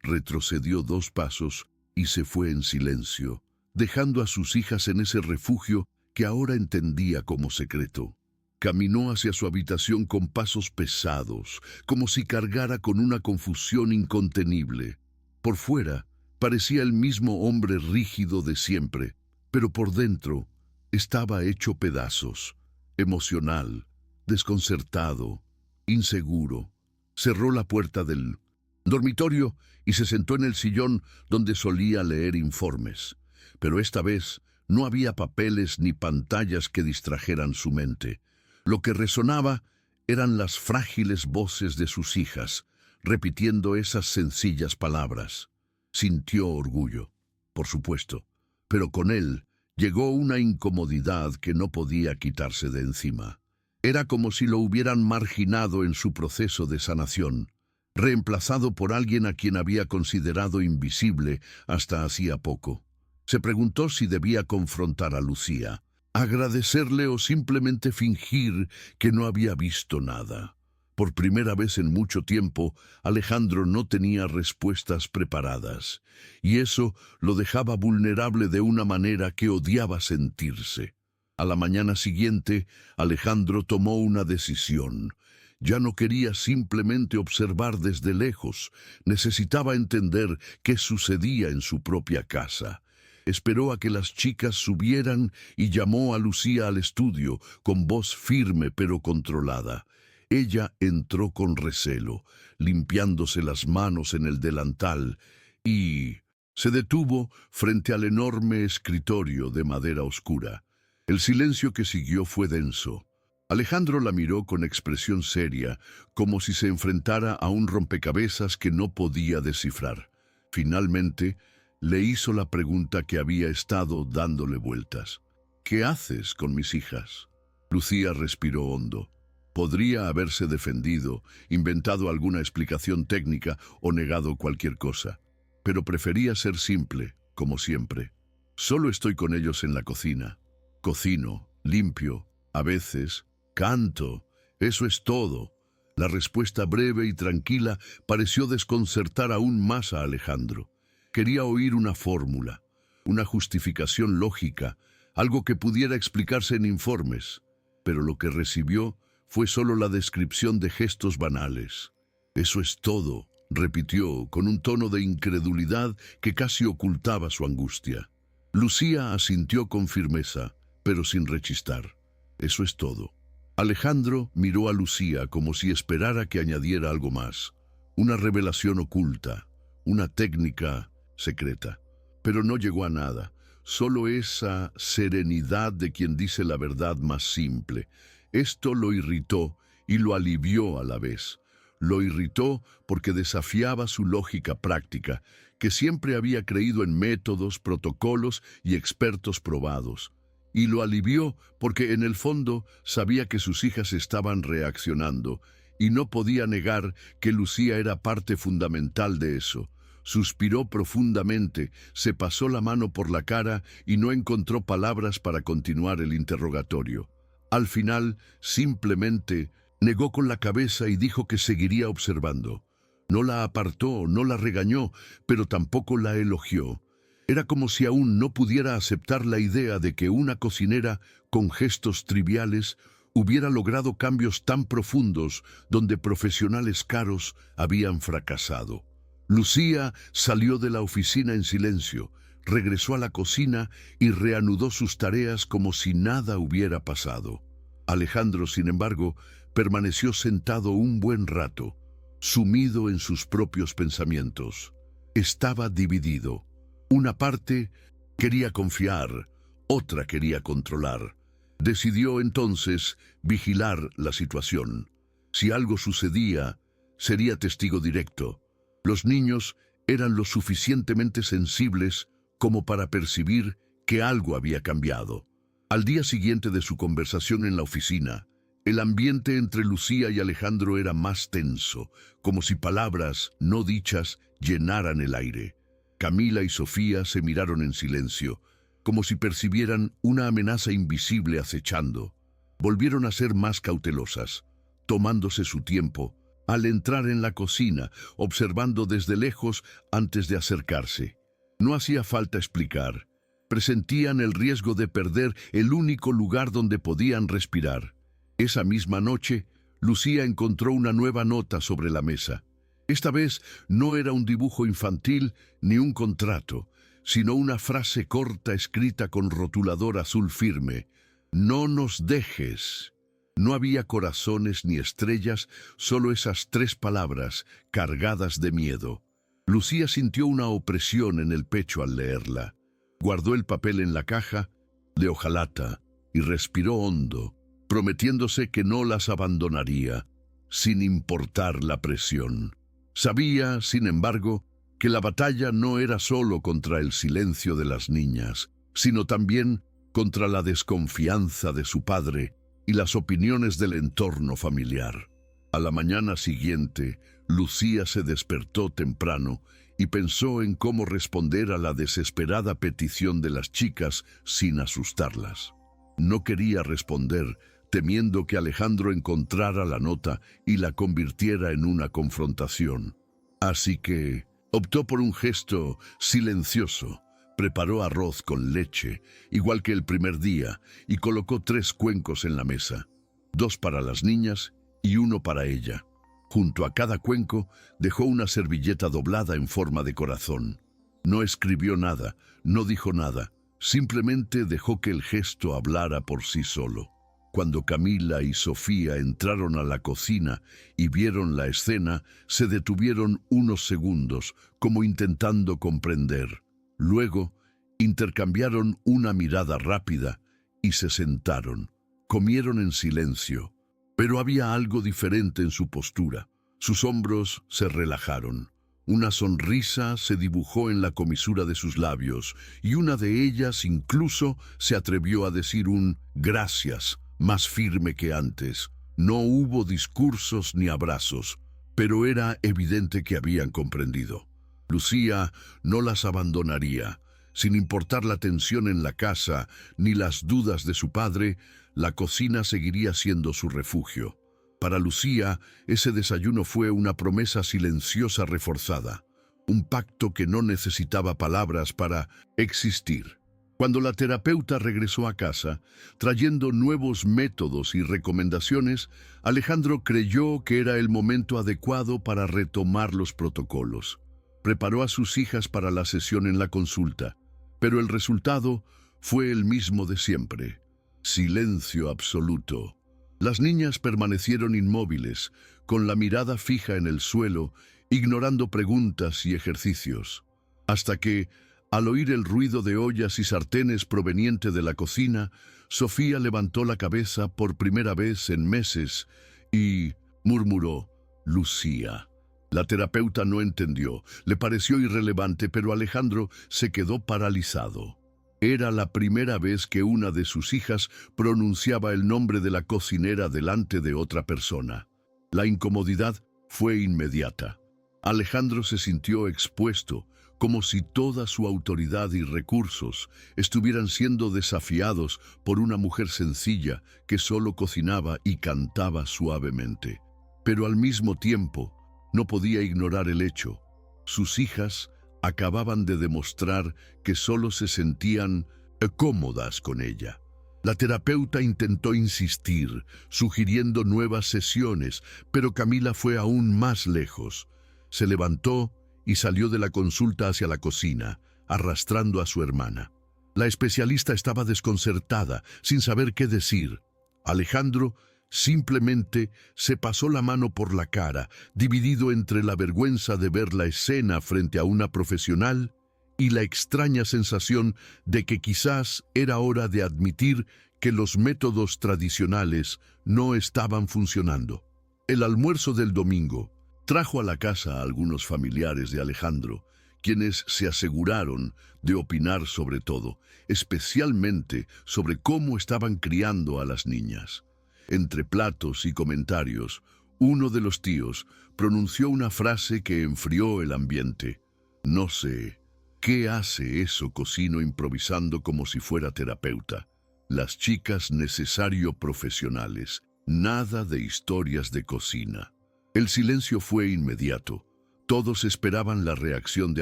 retrocedió 2 pasos y se fue en silencio, dejando a sus hijas en ese refugio que ahora entendía como secreto. Caminó hacia su habitación con pasos pesados, como si cargara con una confusión incontenible. Por fuera, parecía el mismo hombre rígido de siempre, pero por dentro estaba hecho pedazos, emocional, desconcertado, inseguro. Cerró la puerta del dormitorio y se sentó en el sillón donde solía leer informes. Pero esta vez no había papeles ni pantallas que distrajeran su mente. Lo que resonaba eran las frágiles voces de sus hijas, repitiendo esas sencillas palabras. Sintió orgullo, por supuesto, pero con él llegó una incomodidad que no podía quitarse de encima. Era como si lo hubieran marginado en su proceso de sanación, reemplazado por alguien a quien había considerado invisible hasta hacía poco. Se preguntó si debía confrontar a Lucía, agradecerle o simplemente fingir que no había visto nada. Por primera vez en mucho tiempo, Alejandro no tenía respuestas preparadas, y eso lo dejaba vulnerable de una manera que odiaba sentirse. A la mañana siguiente, Alejandro tomó una decisión. Ya no quería simplemente observar desde lejos, necesitaba entender qué sucedía en su propia casa. Esperó a que las chicas subieran y llamó a Lucía al estudio, con voz firme pero controlada. Ella entró con recelo, limpiándose las manos en el delantal, y se detuvo frente al enorme escritorio de madera oscura. El silencio que siguió fue denso. Alejandro la miró con expresión seria, como si se enfrentara a un rompecabezas que no podía descifrar. Finalmente, le hizo la pregunta que había estado dándole vueltas. ¿Qué haces con mis hijas? Lucía respiró hondo. Podría haberse defendido, inventado alguna explicación técnica o negado cualquier cosa, pero prefería ser simple, como siempre. Solo estoy con ellos en la cocina. Cocino, limpio, a veces, canto. Eso es todo. La respuesta breve y tranquila pareció desconcertar aún más a Alejandro. Quería oír una fórmula, una justificación lógica, algo que pudiera explicarse en informes, pero lo que recibió fue solo la descripción de gestos banales. Eso es todo, repitió con un tono de incredulidad que casi ocultaba su angustia. Lucía asintió con firmeza, pero sin rechistar. Eso es todo. Alejandro miró a Lucía como si esperara que añadiera algo más. Una revelación oculta, una técnica secreta. Pero no llegó a nada, solo esa serenidad de quien dice la verdad más simple. Esto lo irritó y lo alivió a la vez. Lo irritó porque desafiaba su lógica práctica, que siempre había creído en métodos, protocolos y expertos probados. Y lo alivió porque en el fondo sabía que sus hijas estaban reaccionando, y no podía negar que Lucía era parte fundamental de eso. Suspiró profundamente, se pasó la mano por la cara y no encontró palabras para continuar el interrogatorio. Al final, simplemente negó con la cabeza y dijo que seguiría observando. No la apartó, no la regañó, pero tampoco la elogió. Era como si aún no pudiera aceptar la idea de que una cocinera, con gestos triviales, hubiera logrado cambios tan profundos donde profesionales caros habían fracasado. Lucía salió de la oficina en silencio, regresó a la cocina y reanudó sus tareas como si nada hubiera pasado. Alejandro, sin embargo, permaneció sentado un buen rato, sumido en sus propios pensamientos. Estaba dividido. Una parte quería confiar, otra quería controlar. Decidió entonces vigilar la situación. Si algo sucedía, sería testigo directo. Los niños eran lo suficientemente sensibles como para percibir que algo había cambiado. Al día siguiente de su conversación en la oficina, el ambiente entre Lucía y Alejandro era más tenso, como si palabras no dichas llenaran el aire. Camila y Sofía se miraron en silencio, como si percibieran una amenaza invisible acechando. Volvieron a ser más cautelosas, tomándose su tiempo, al entrar en la cocina, observando desde lejos antes de acercarse. No hacía falta explicar. Presentían el riesgo de perder el único lugar donde podían respirar. Esa misma noche, Lucía encontró una nueva nota sobre la mesa. Esta vez no era un dibujo infantil ni un contrato, sino una frase corta escrita con rotulador azul firme. No nos dejes. No había corazones ni estrellas, solo esas 3 palabras cargadas de miedo. Lucía sintió una opresión en el pecho al leerla. Guardó el papel en la caja de hojalata y respiró hondo, prometiéndose que no las abandonaría, sin importar la presión. Sabía, sin embargo, que la batalla no era solo contra el silencio de las niñas, sino también contra la desconfianza de su padre y las opiniones del entorno familiar. A la mañana siguiente, Lucía se despertó temprano y pensó en cómo responder a la desesperada petición de las chicas sin asustarlas. No quería responder temiendo que Alejandro encontrara la nota y la convirtiera en una confrontación. Así que optó por un gesto silencioso. Preparó arroz con leche, igual que el primer día, y colocó 3 cuencos en la mesa, 2 para las niñas y 1 para ella. Junto a cada cuenco dejó una servilleta doblada en forma de corazón. No escribió nada, no dijo nada, simplemente dejó que el gesto hablara por sí solo. Cuando Camila y Sofía entraron a la cocina y vieron la escena, se detuvieron unos segundos, como intentando comprender. Luego, intercambiaron una mirada rápida y se sentaron. Comieron en silencio, pero había algo diferente en su postura. Sus hombros se relajaron. Una sonrisa se dibujó en la comisura de sus labios y una de ellas incluso se atrevió a decir un «gracias», más firme que antes. No hubo discursos ni abrazos, pero era evidente que habían comprendido. Lucía no las abandonaría. Sin importar la tensión en la casa ni las dudas de su padre, la cocina seguiría siendo su refugio. Para Lucía, ese desayuno fue una promesa silenciosa reforzada, un pacto que no necesitaba palabras para existir. Cuando la terapeuta regresó a casa, trayendo nuevos métodos y recomendaciones, Alejandro creyó que era el momento adecuado para retomar los protocolos. Preparó a sus hijas para la sesión en la consulta, pero el resultado fue el mismo de siempre: silencio absoluto. Las niñas permanecieron inmóviles, con la mirada fija en el suelo, ignorando preguntas y ejercicios, hasta que, al oír el ruido de ollas y sartenes proveniente de la cocina, Sofía levantó la cabeza por primera vez en meses y murmuró: «Lucía». La terapeuta no entendió, le pareció irrelevante, pero Alejandro se quedó paralizado. Era la primera vez que una de sus hijas pronunciaba el nombre de la cocinera delante de otra persona. La incomodidad fue inmediata. Alejandro se sintió expuesto, como si toda su autoridad y recursos estuvieran siendo desafiados por una mujer sencilla que solo cocinaba y cantaba suavemente. Pero al mismo tiempo, no podía ignorar el hecho. Sus hijas acababan de demostrar que solo se sentían cómodas con ella. La terapeuta intentó insistir, sugiriendo nuevas sesiones, pero Camila fue aún más lejos. Se levantó y salió de la consulta hacia la cocina, arrastrando a su hermana. La especialista estaba desconcertada, sin saber qué decir. Alejandro simplemente se pasó la mano por la cara, dividido entre la vergüenza de ver la escena frente a una profesional y la extraña sensación de que quizás era hora de admitir que los métodos tradicionales no estaban funcionando. El almuerzo del domingo trajo a la casa a algunos familiares de Alejandro, quienes se aseguraron de opinar sobre todo, especialmente sobre cómo estaban criando a las niñas. Entre platos y comentarios, uno de los tíos pronunció una frase que enfrió el ambiente. «No sé qué hace eso, cocino improvisando como si fuera terapeuta. Las chicas necesario profesionales, nada de historias de cocina». El silencio fue inmediato. Todos esperaban la reacción de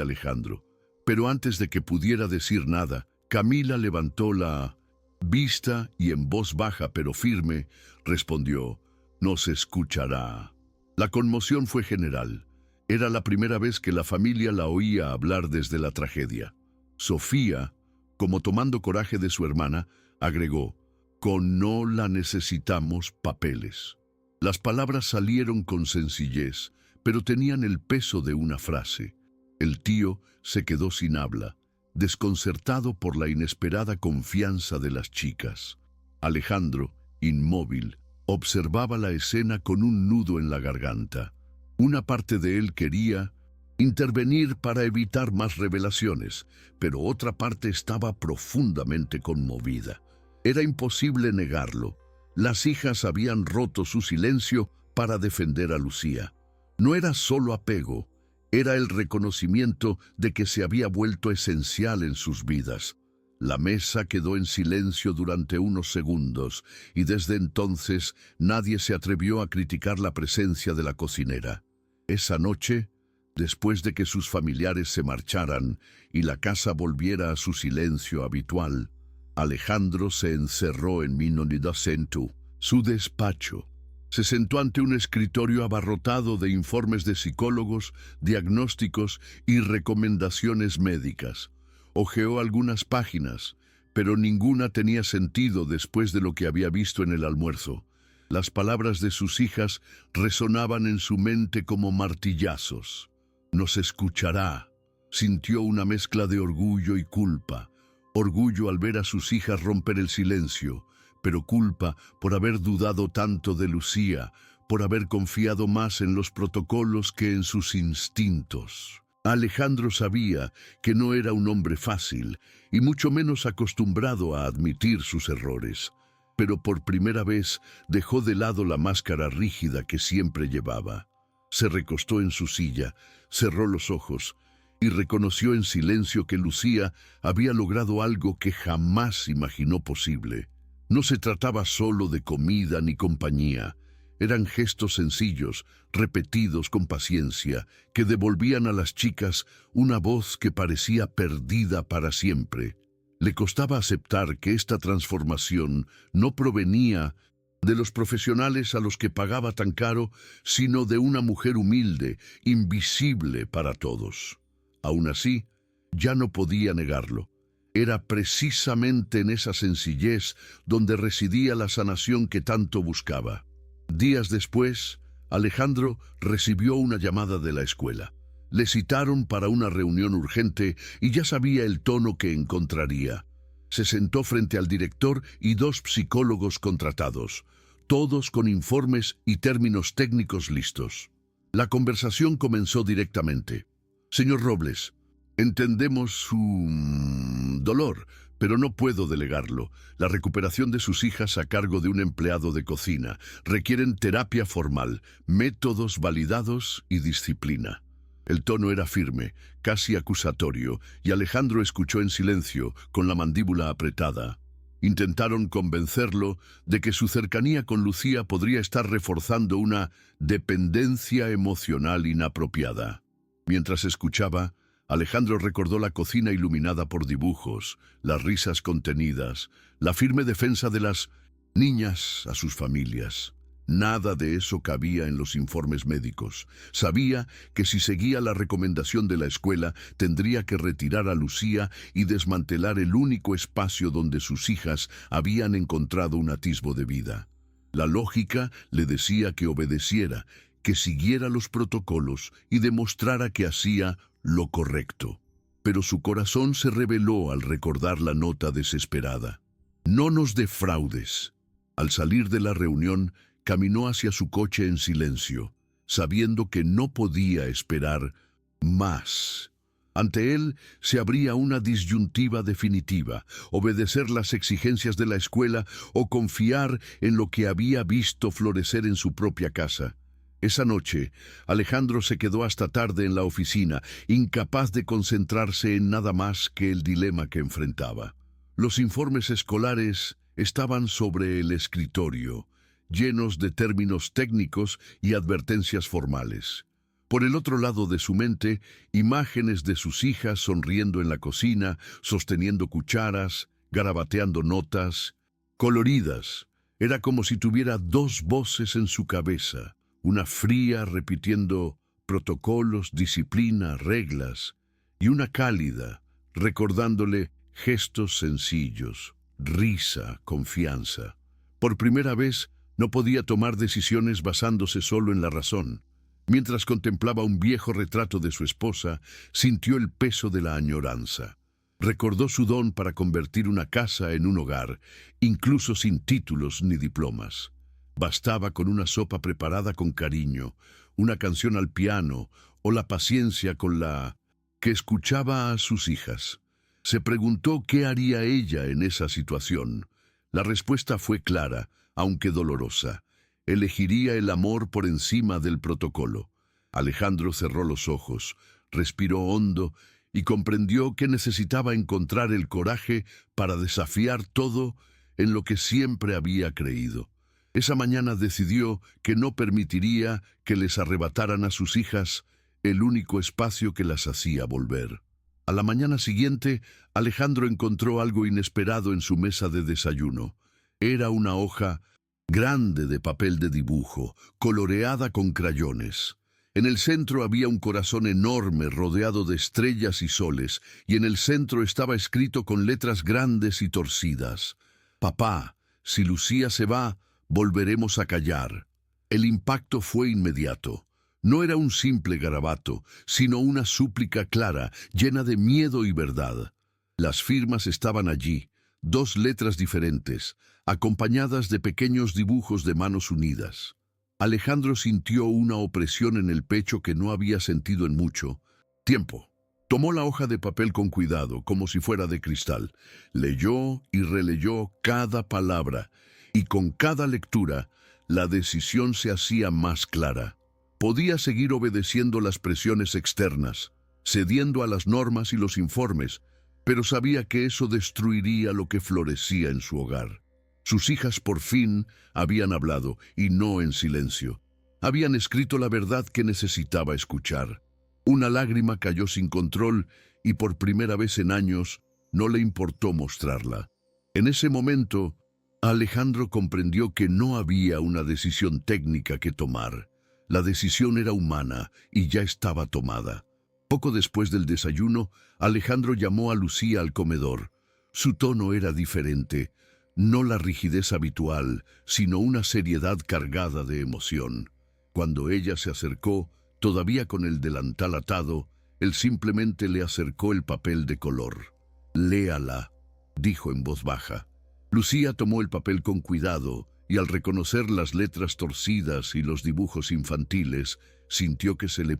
Alejandro, pero antes de que pudiera decir nada, Camila levantó la vista y en voz baja pero firme respondió: «Nos escuchará». La conmoción fue general. Era la primera vez que la familia la oía hablar desde la tragedia. Sofía, como tomando coraje de su hermana, agregó: «Con no la necesitamos papeles». Las palabras salieron con sencillez, pero tenían el peso de una frase. El tío se quedó sin habla, desconcertado por la inesperada confianza de las chicas. Alejandro, inmóvil, observaba la escena con un nudo en la garganta. Una parte de él quería intervenir para evitar más revelaciones, pero otra parte estaba profundamente conmovida. Era imposible negarlo. Las hijas habían roto su silencio para defender a Lucía. No era solo apego, era el reconocimiento de que se había vuelto esencial en sus vidas. La mesa quedó en silencio durante unos segundos y desde entonces nadie se atrevió a criticar la presencia de la cocinera. Esa noche, después de que sus familiares se marcharan y la casa volviera a su silencio habitual, Alejandro se encerró en Minonidasentu, su despacho. Se sentó ante un escritorio abarrotado de informes de psicólogos, diagnósticos y recomendaciones médicas. Hojeó algunas páginas, pero ninguna tenía sentido después de lo que había visto en el almuerzo. Las palabras de sus hijas resonaban en su mente como martillazos. «Nos escuchará». Sintió una mezcla de orgullo y culpa. Orgullo al ver a sus hijas romper el silencio, pero culpa por haber dudado tanto de Lucía, por haber confiado más en los protocolos que en sus instintos. Alejandro sabía que no era un hombre fácil y mucho menos acostumbrado a admitir sus errores, pero por primera vez dejó de lado la máscara rígida que siempre llevaba. Se recostó en su silla, cerró los ojos y reconoció en silencio que Lucía había logrado algo que jamás imaginó posible. No se trataba solo de comida ni compañía. Eran gestos sencillos, repetidos con paciencia, que devolvían a las chicas una voz que parecía perdida para siempre. Le costaba aceptar que esta transformación no provenía de los profesionales a los que pagaba tan caro, sino de una mujer humilde, invisible para todos. Aún así, ya no podía negarlo. Era precisamente en esa sencillez donde residía la sanación que tanto buscaba. Días después, Alejandro recibió una llamada de la escuela. Le citaron para una reunión urgente y ya sabía el tono que encontraría. Se sentó frente al director y dos psicólogos contratados, todos con informes y términos técnicos listos. La conversación comenzó directamente. «Señor Robles, entendemos su dolor, pero no puedo delegarlo. La recuperación de sus hijas a cargo de un empleado de cocina requieren terapia formal, métodos validados y disciplina». El tono era firme, casi acusatorio, y Alejandro escuchó en silencio, con la mandíbula apretada. Intentaron convencerlo de que su cercanía con Lucía podría estar reforzando una dependencia emocional inapropiada. Mientras escuchaba, Alejandro recordó la cocina iluminada por dibujos, las risas contenidas, la firme defensa de las niñas a sus familias. Nada de eso cabía en los informes médicos. Sabía que si seguía la recomendación de la escuela, tendría que retirar a Lucía y desmantelar el único espacio donde sus hijas habían encontrado un atisbo de vida. La lógica le decía que obedeciera, que siguiera los protocolos y demostrara que hacía lo correcto. Pero su corazón se rebeló al recordar la nota desesperada. «No nos defraudes». Al salir de la reunión, caminó hacia su coche en silencio, sabiendo que no podía esperar más. Ante él se abría una disyuntiva definitiva: obedecer las exigencias de la escuela o confiar en lo que había visto florecer en su propia casa. Esa noche, Alejandro se quedó hasta tarde en la oficina, incapaz de concentrarse en nada más que el dilema que enfrentaba. Los informes escolares estaban sobre el escritorio, llenos de términos técnicos y advertencias formales. Por el otro lado de su mente, imágenes de sus hijas sonriendo en la cocina, sosteniendo cucharas, garabateando notas, coloridas. Era como si tuviera dos voces en su cabeza, una fría repitiendo protocolos, disciplina, reglas, y una cálida recordándole gestos sencillos, risa, confianza. Por primera vez, no podía tomar decisiones basándose solo en la razón. Mientras contemplaba un viejo retrato de su esposa, sintió el peso de la añoranza. Recordó su don para convertir una casa en un hogar, incluso sin títulos ni diplomas. Bastaba con una sopa preparada con cariño, una canción al piano o la paciencia con la que escuchaba a sus hijas. Se preguntó qué haría ella en esa situación. La respuesta fue clara, aunque dolorosa. Elegiría el amor por encima del protocolo. Alejandro cerró los ojos, respiró hondo y comprendió que necesitaba encontrar el coraje para desafiar todo en lo que siempre había creído. Esa mañana decidió que no permitiría que les arrebataran a sus hijas el único espacio que las hacía volver. A la mañana siguiente, Alejandro encontró algo inesperado en su mesa de desayuno. Era una hoja grande de papel de dibujo, coloreada con crayones. En el centro había un corazón enorme rodeado de estrellas y soles, y en el centro estaba escrito con letras grandes y torcidas: «Papá, si Lucía se va, volveremos a callar». El impacto fue inmediato. No era un simple garabato, sino una súplica clara, llena de miedo y verdad. Las firmas estaban allí, 2 letras diferentes, acompañadas de pequeños dibujos de manos unidas. Alejandro sintió una opresión en el pecho que no había sentido en mucho tiempo. Tomó la hoja de papel con cuidado, como si fuera de cristal. Leyó y releyó cada palabra, y con cada lectura, la decisión se hacía más clara. Podía seguir obedeciendo las presiones externas, cediendo a las normas y los informes, pero sabía que eso destruiría lo que florecía en su hogar. Sus hijas por fin habían hablado, y no en silencio. Habían escrito la verdad que necesitaba escuchar. Una lágrima cayó sin control y por primera vez en años no le importó mostrarla. En ese momento, Alejandro comprendió que no había una decisión técnica que tomar. La decisión era humana y ya estaba tomada. Poco después del desayuno, Alejandro llamó a Lucía al comedor. Su tono era diferente, no la rigidez habitual, sino una seriedad cargada de emoción. Cuando ella se acercó, todavía con el delantal atado, él simplemente le acercó el papel de color. «Léala», dijo en voz baja. Lucía tomó el papel con cuidado y al reconocer las letras torcidas y los dibujos infantiles, sintió que se le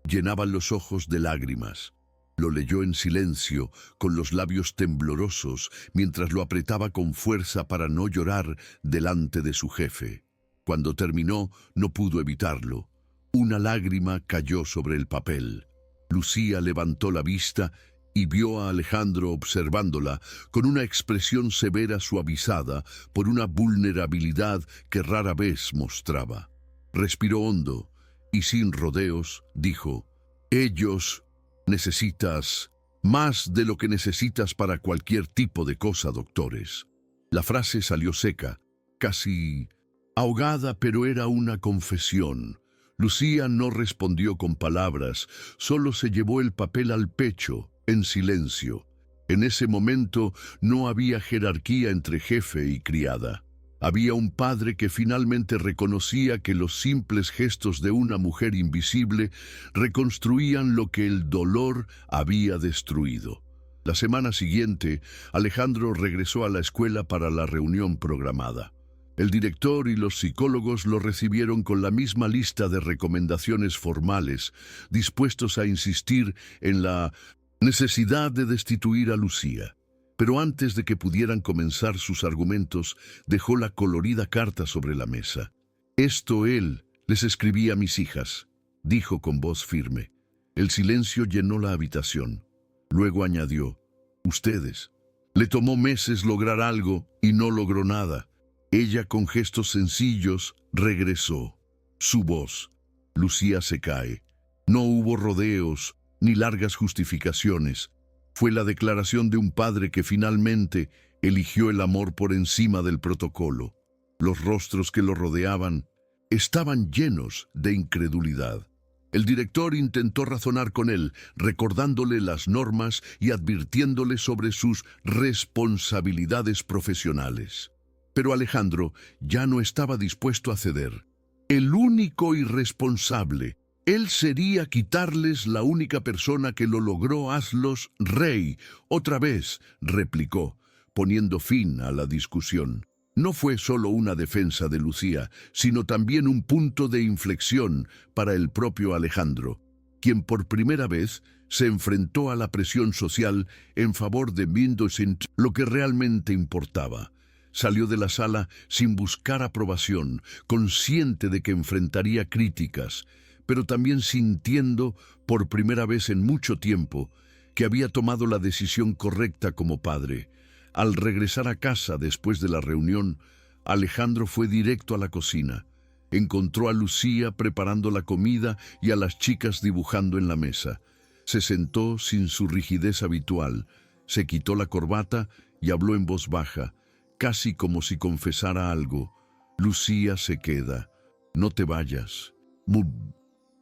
llenaban los ojos de lágrimas. Lo leyó en silencio, con los labios temblorosos, mientras lo apretaba con fuerza para no llorar delante de su jefe. Cuando terminó, no pudo evitarlo. Una lágrima cayó sobre el papel. Lucía levantó la vista y vio a Alejandro observándola con una expresión severa suavizada por una vulnerabilidad que rara vez mostraba. Respiró hondo y sin rodeos dijo: «Ellos necesitas más de lo que necesitas para cualquier tipo de cosa, doctores». La frase salió seca, casi ahogada, pero era una confesión. Lucía no respondió con palabras, solo se llevó el papel al pecho, en silencio. En ese momento no había jerarquía entre jefe y criada. Había un padre que finalmente reconocía que los simples gestos de una mujer invisible reconstruían lo que el dolor había destruido. La semana siguiente, Alejandro regresó a la escuela para la reunión programada. El director y los psicólogos lo recibieron con la misma lista de recomendaciones formales, dispuestos a insistir en la necesidad de destituir a Lucía. Pero antes de que pudieran comenzar sus argumentos, dejó la colorida carta sobre la mesa. «Esto él les escribía a mis hijas», dijo con voz firme. El silencio llenó la habitación. Luego añadió: «Ustedes. Le tomó meses lograr algo y no logró nada». Ella, con gestos sencillos, regresó. Su voz: «Lucía se cae». No hubo rodeos ni largas justificaciones. Fue la declaración de un padre que finalmente eligió el amor por encima del protocolo. Los rostros que lo rodeaban estaban llenos de incredulidad. El director intentó razonar con él, recordándole las normas y advirtiéndole sobre sus responsabilidades profesionales. Pero Alejandro ya no estaba dispuesto a ceder. El único irresponsable, él sería quitarles la única persona que lo logró. «Hazlos rey», otra vez replicó, poniendo fin a la discusión. No fue solo una defensa de Lucía, sino también un punto de inflexión para el propio Alejandro, quien por primera vez se enfrentó a la presión social en favor de Mindocent, lo que realmente importaba. Salió de la sala sin buscar aprobación, consciente de que enfrentaría críticas, pero también sintiendo, por primera vez en mucho tiempo, que había tomado la decisión correcta como padre. Al regresar a casa después de la reunión, Alejandro fue directo a la cocina. Encontró a Lucía preparando la comida y a las chicas dibujando en la mesa. Se sentó sin su rigidez habitual, se quitó la corbata y habló en voz baja, casi como si confesara algo. Lucía se queda. No te vayas.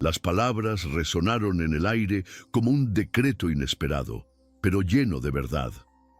Las palabras resonaron en el aire como un decreto inesperado, pero lleno de verdad.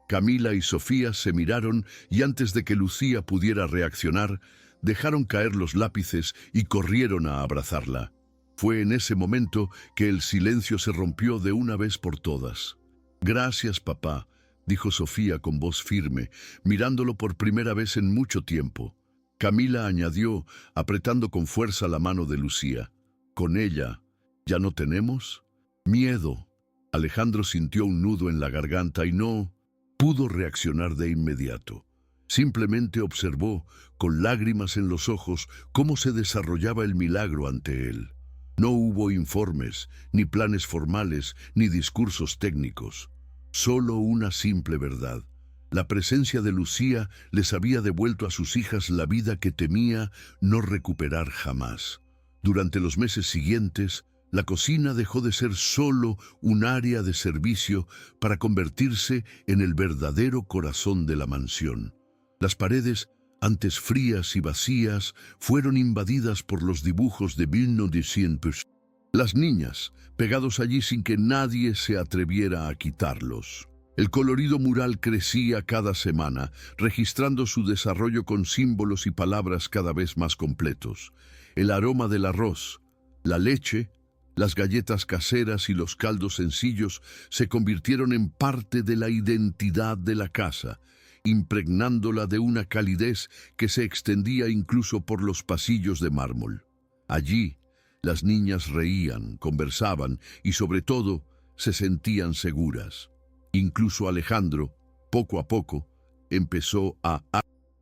Camila y Sofía se miraron y antes de que Lucía pudiera reaccionar, dejaron caer los lápices y corrieron a abrazarla. Fue en ese momento que el silencio se rompió de una vez por todas. «Gracias, papá», dijo Sofía con voz firme, mirándolo por primera vez en mucho tiempo. Camila añadió, apretando con fuerza la mano de Lucía. «Con ella, ¿ya no tenemos?» «Miedo». Alejandro sintió un nudo en la garganta y no pudo reaccionar de inmediato. Simplemente observó, con lágrimas en los ojos, cómo se desarrollaba el milagro ante él. No hubo informes, ni planes formales, ni discursos técnicos. Solo una simple verdad. La presencia de Lucía les había devuelto a sus hijas la vida que temía no recuperar jamás. Durante los meses siguientes, la cocina dejó de ser solo un área de servicio para convertirse en el verdadero corazón de la mansión. Las paredes, antes frías y vacías, fueron invadidas por los dibujos de 1900. Las niñas, pegados allí sin que nadie se atreviera a quitarlos. El colorido mural crecía cada semana, registrando su desarrollo con símbolos y palabras cada vez más completos. El aroma del arroz, la leche, las galletas caseras y los caldos sencillos se convirtieron en parte de la identidad de la casa, impregnándola de una calidez que se extendía incluso por los pasillos de mármol. Allí, las niñas reían, conversaban y sobre todo se sentían seguras. Incluso Alejandro, poco a poco, empezó a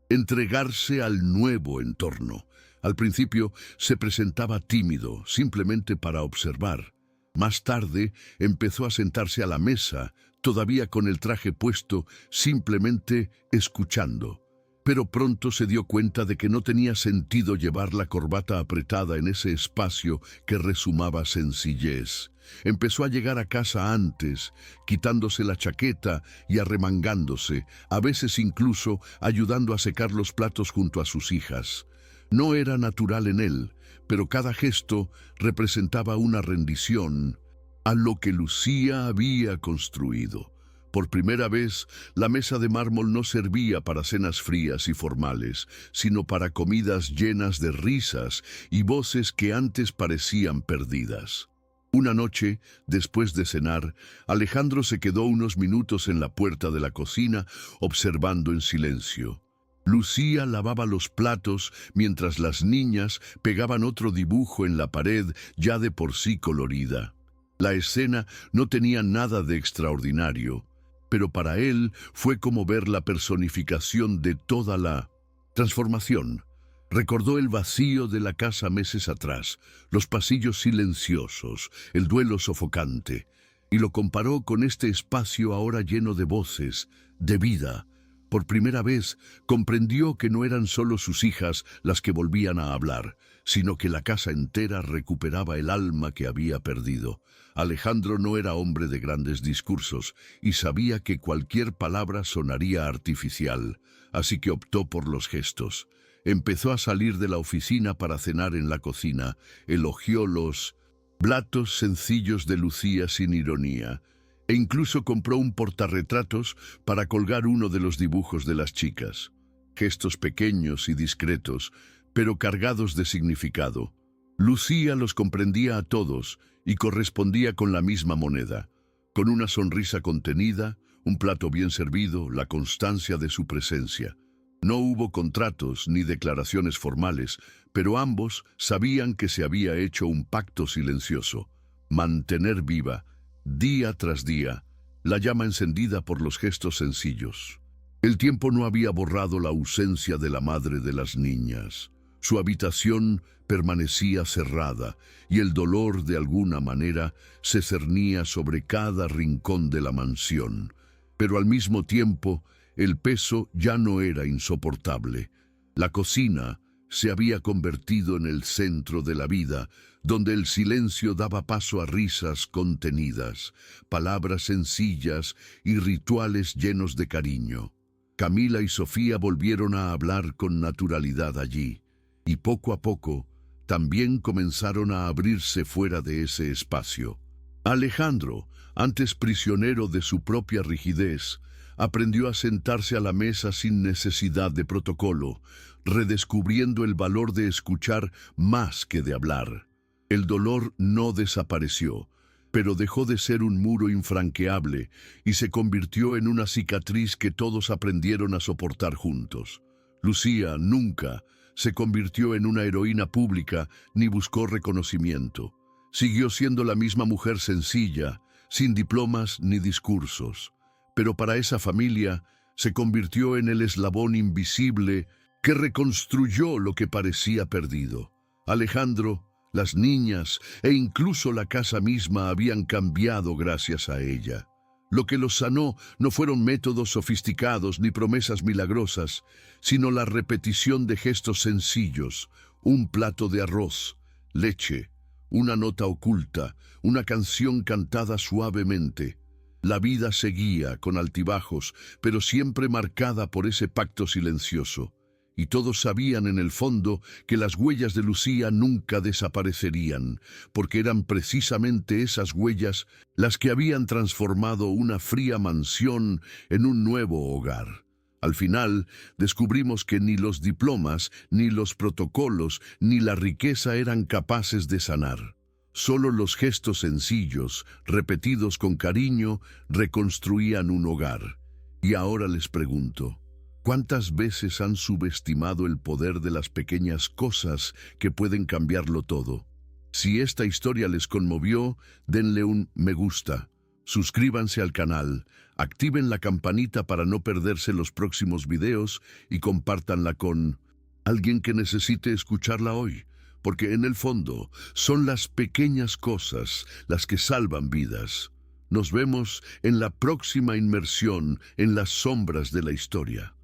entregarse al nuevo entorno. Al principio se presentaba tímido, simplemente para observar. Más tarde empezó a sentarse a la mesa, todavía con el traje puesto, simplemente escuchando. Pero pronto se dio cuenta de que no tenía sentido llevar la corbata apretada en ese espacio que resumaba sencillez. Empezó a llegar a casa antes, quitándose la chaqueta y arremangándose, a veces incluso ayudando a secar los platos junto a sus hijas. No era natural en él, pero cada gesto representaba una rendición a lo que Lucía había construido. Por primera vez, la mesa de mármol no servía para cenas frías y formales, sino para comidas llenas de risas y voces que antes parecían perdidas. Una noche, después de cenar, Alejandro se quedó unos minutos en la puerta de la cocina, observando en silencio. Lucía lavaba los platos mientras las niñas pegaban otro dibujo en la pared ya de por sí colorida. La escena no tenía nada de extraordinario, pero para él fue como ver la personificación de toda la transformación. Recordó el vacío de la casa meses atrás, los pasillos silenciosos, el duelo sofocante, y lo comparó con este espacio ahora lleno de voces, de vida. Por primera vez comprendió que no eran solo sus hijas las que volvían a hablar, sino que la casa entera recuperaba el alma que había perdido. Alejandro no era hombre de grandes discursos y sabía que cualquier palabra sonaría artificial, así que optó por los gestos. Empezó a salir de la oficina para cenar en la cocina, elogió los platos sencillos de Lucía sin ironía, e incluso compró un portarretratos para colgar uno de los dibujos de las chicas. Gestos pequeños y discretos, pero cargados de significado. Lucía los comprendía a todos y correspondía con la misma moneda, con una sonrisa contenida, un plato bien servido, la constancia de su presencia. No hubo contratos ni declaraciones formales, pero ambos sabían que se había hecho un pacto silencioso: mantener viva, día tras día, la llama encendida por los gestos sencillos. El tiempo no había borrado la ausencia de la madre de las niñas. Su habitación permanecía cerrada y el dolor, de alguna manera, se cernía sobre cada rincón de la mansión. Pero al mismo tiempo, el peso ya no era insoportable. La cocina se había convertido en el centro de la vida, donde el silencio daba paso a risas contenidas, palabras sencillas y rituales llenos de cariño. Camila y Sofía volvieron a hablar con naturalidad allí, y poco a poco también comenzaron a abrirse fuera de ese espacio. Alejandro, antes prisionero de su propia rigidez, aprendió a sentarse a la mesa sin necesidad de protocolo, redescubriendo el valor de escuchar más que de hablar. El dolor no desapareció, pero dejó de ser un muro infranqueable y se convirtió en una cicatriz que todos aprendieron a soportar juntos. Lucía nunca se convirtió en una heroína pública ni buscó reconocimiento. Siguió siendo la misma mujer sencilla, sin diplomas ni discursos. Pero para esa familia se convirtió en el eslabón invisible que reconstruyó lo que parecía perdido. Alejandro, las niñas e incluso la casa misma habían cambiado gracias a ella. Lo que los sanó no fueron métodos sofisticados ni promesas milagrosas, sino la repetición de gestos sencillos, un plato de arroz, leche, una nota oculta, una canción cantada suavemente. La vida seguía con altibajos, pero siempre marcada por ese pacto silencioso. Y todos sabían en el fondo que las huellas de Lucía nunca desaparecerían, porque eran precisamente esas huellas las que habían transformado una fría mansión en un nuevo hogar. Al final, descubrimos que ni los diplomas, ni los protocolos, ni la riqueza eran capaces de sanar. Solo los gestos sencillos, repetidos con cariño, reconstruían un hogar. Y ahora les pregunto, ¿cuántas veces han subestimado el poder de las pequeñas cosas que pueden cambiarlo todo? Si esta historia les conmovió, denle un me gusta, suscríbanse al canal, activen la campanita para no perderse los próximos videos y compártanla con alguien que necesite escucharla hoy, porque en el fondo son las pequeñas cosas las que salvan vidas. Nos vemos en la próxima inmersión en las sombras de la historia.